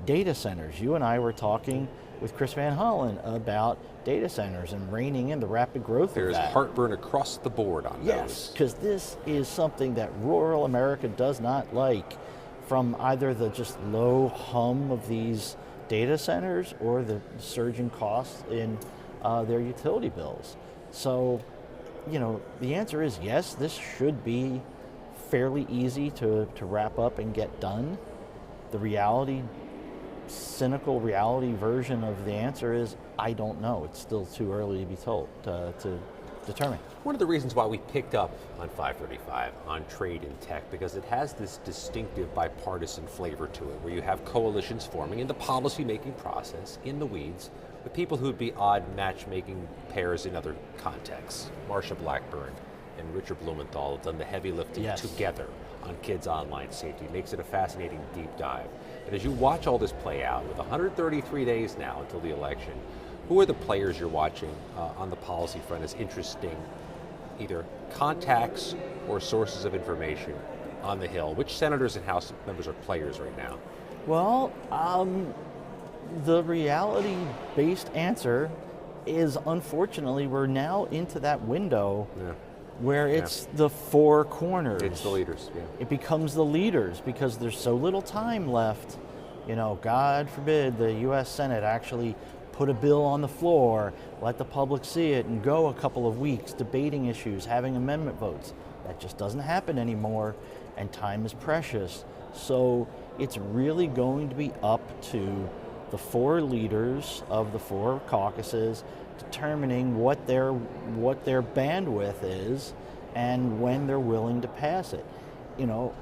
Data centers. You and I were talking with Chris Van Hollen about data centers and reining in the rapid growth of that. There's heartburn across the board on those. Yes, because this is something that rural America does not like, from either the just low hum of these data centers or the surging costs in their utility bills. So, you know, the answer is yes, this should be fairly easy to wrap up and get done. The cynical reality version of the answer is, I don't know. It's still too early to be told, to determine. One of the reasons why we picked up on 535 on trade and tech, because it has this distinctive bipartisan flavor to it, where you have coalitions forming in the policy-making process, in the weeds, with people who would be odd matchmaking pairs in other contexts. Marsha Blackburn and Richard Blumenthal have done the heavy lifting together on kids' online safety. It makes it a fascinating deep dive. And as you watch all this play out, with 133 days now until the election, who are the players you're watching on the policy front as interesting, either contacts or sources of information on the Hill? Which senators and House members are players right now? Well, the reality-based answer is, unfortunately, we're now into that window where it's the four corners. It's the leaders, It becomes the leaders because there's so little time left. You know, God forbid the U.S. Senate actually put a bill on the floor, let the public see it, and go a couple of weeks debating issues, having amendment votes. That just doesn't happen anymore, and time is precious. So it's really going to be up to the 4 leaders of the 4 caucuses determining what their bandwidth is and when they're willing to pass it. You know,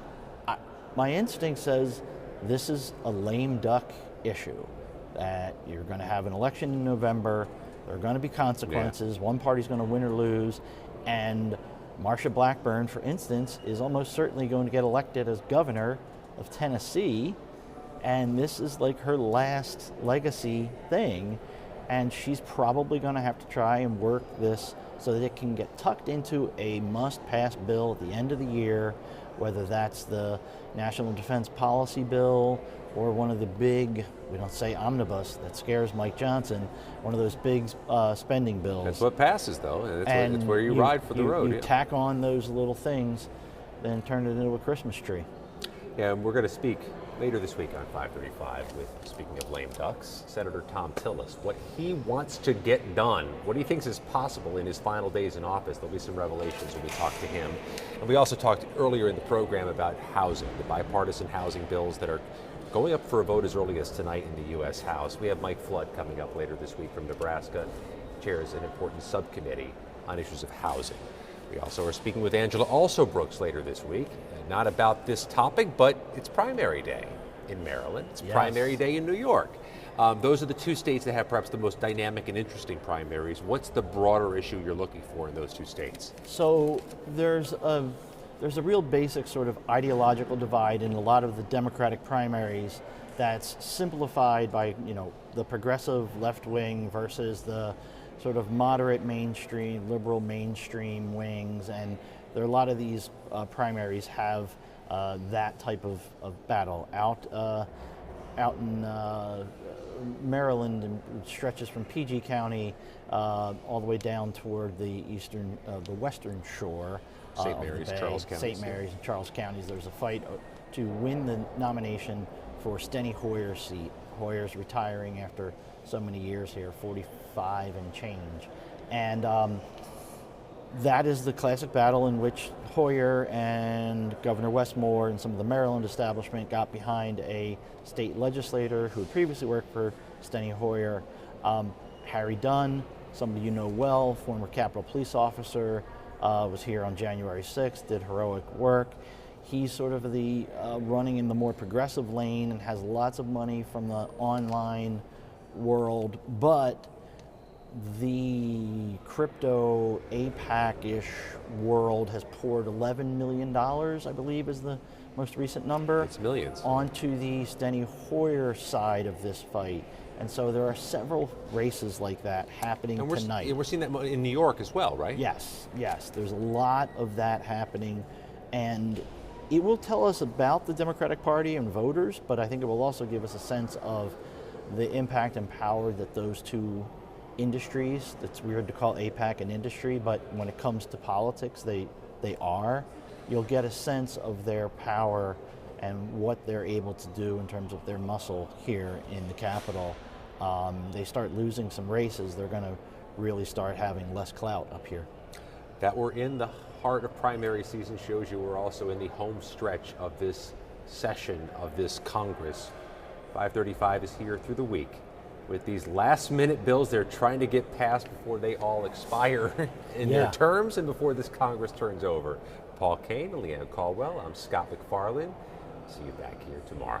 my instinct says this is a lame duck issue, that you're going to have an election in November, there are going to be consequences, one party's going to win or lose, and Marsha Blackburn, for instance, is almost certainly going to get elected as governor of Tennessee, and this is like her last legacy thing, and she's probably going to have to try and work this so that it can get tucked into a must-pass bill at the end of the year, whether that's the National Defense Policy Bill or one of the big, we don't say omnibus, that scares Mike Johnson, one of those big spending bills. That's what passes, though, and it's where you ride for the road. You tack on those little things, then turn it into a Christmas tree. Yeah, and we're going to speak later this week on 535 with, speaking of lame ducks, Senator Thom Tillis. What he wants to get done, what he thinks is possible in his final days in office. There'll be some revelations when we talk to him. And we also talked earlier in the program about housing, the bipartisan housing bills that are going up for a vote as early as tonight in the U.S. House. We have Mike Flood coming up later this week from Nebraska, chairs an important subcommittee on issues of housing. We also are speaking with Angela Alsobrooks later this week, not about this topic, but it's primary day in Maryland. It's primary day in New York. Those are the 2 states that have perhaps the most dynamic and interesting primaries. What's the broader issue you're looking for in those 2 states? So there's a real basic sort of ideological divide in a lot of the Democratic primaries that's simplified by, you know, the progressive left wing versus the sort of moderate mainstream, liberal mainstream wings, and there are a lot of these primaries have that type of battle. Out in Maryland, and stretches from PG County all the way down toward the western shore. St. Mary's, Charles County. St. Mary's and Charles counties. There's a fight to win the nomination for Steny Hoyer's seat. Hoyer's retiring after so many years here, 45 and change. And that is the classic battle in which Hoyer and Governor Westmore and some of the Maryland establishment got behind a state legislator who had previously worked for Steny Hoyer. Harry Dunn, somebody you know well, former Capitol Police officer, was here on January 6th, did heroic work. He's sort of the running in the more progressive lane and has lots of money from the online world, but the crypto APAC-ish world has poured $11 million, I believe is the most recent number. It's millions. Onto the Steny Hoyer side of this fight. And so there are several races like that happening tonight. We're seeing that in New York as well, right? Yes, yes. There's a lot of that happening. And it will tell us about the Democratic Party and voters, but I think it will also give us a sense of the impact and power that those 2 industries, that's weird to call APAC an industry, but when it comes to politics, they are. You'll get a sense of their power and what they're able to do in terms of their muscle here in the Capitol. They start losing some races, they're going to really start having less clout up here. That we're in the heart of primary season shows you we're also in the home stretch of this session of this Congress. 535 is here through the week with these last-minute bills they're trying to get passed before they all expire in their terms and before this Congress turns over. Paul Kane and Leanne Caldwell, I'm Scott McFarland. See you back here tomorrow.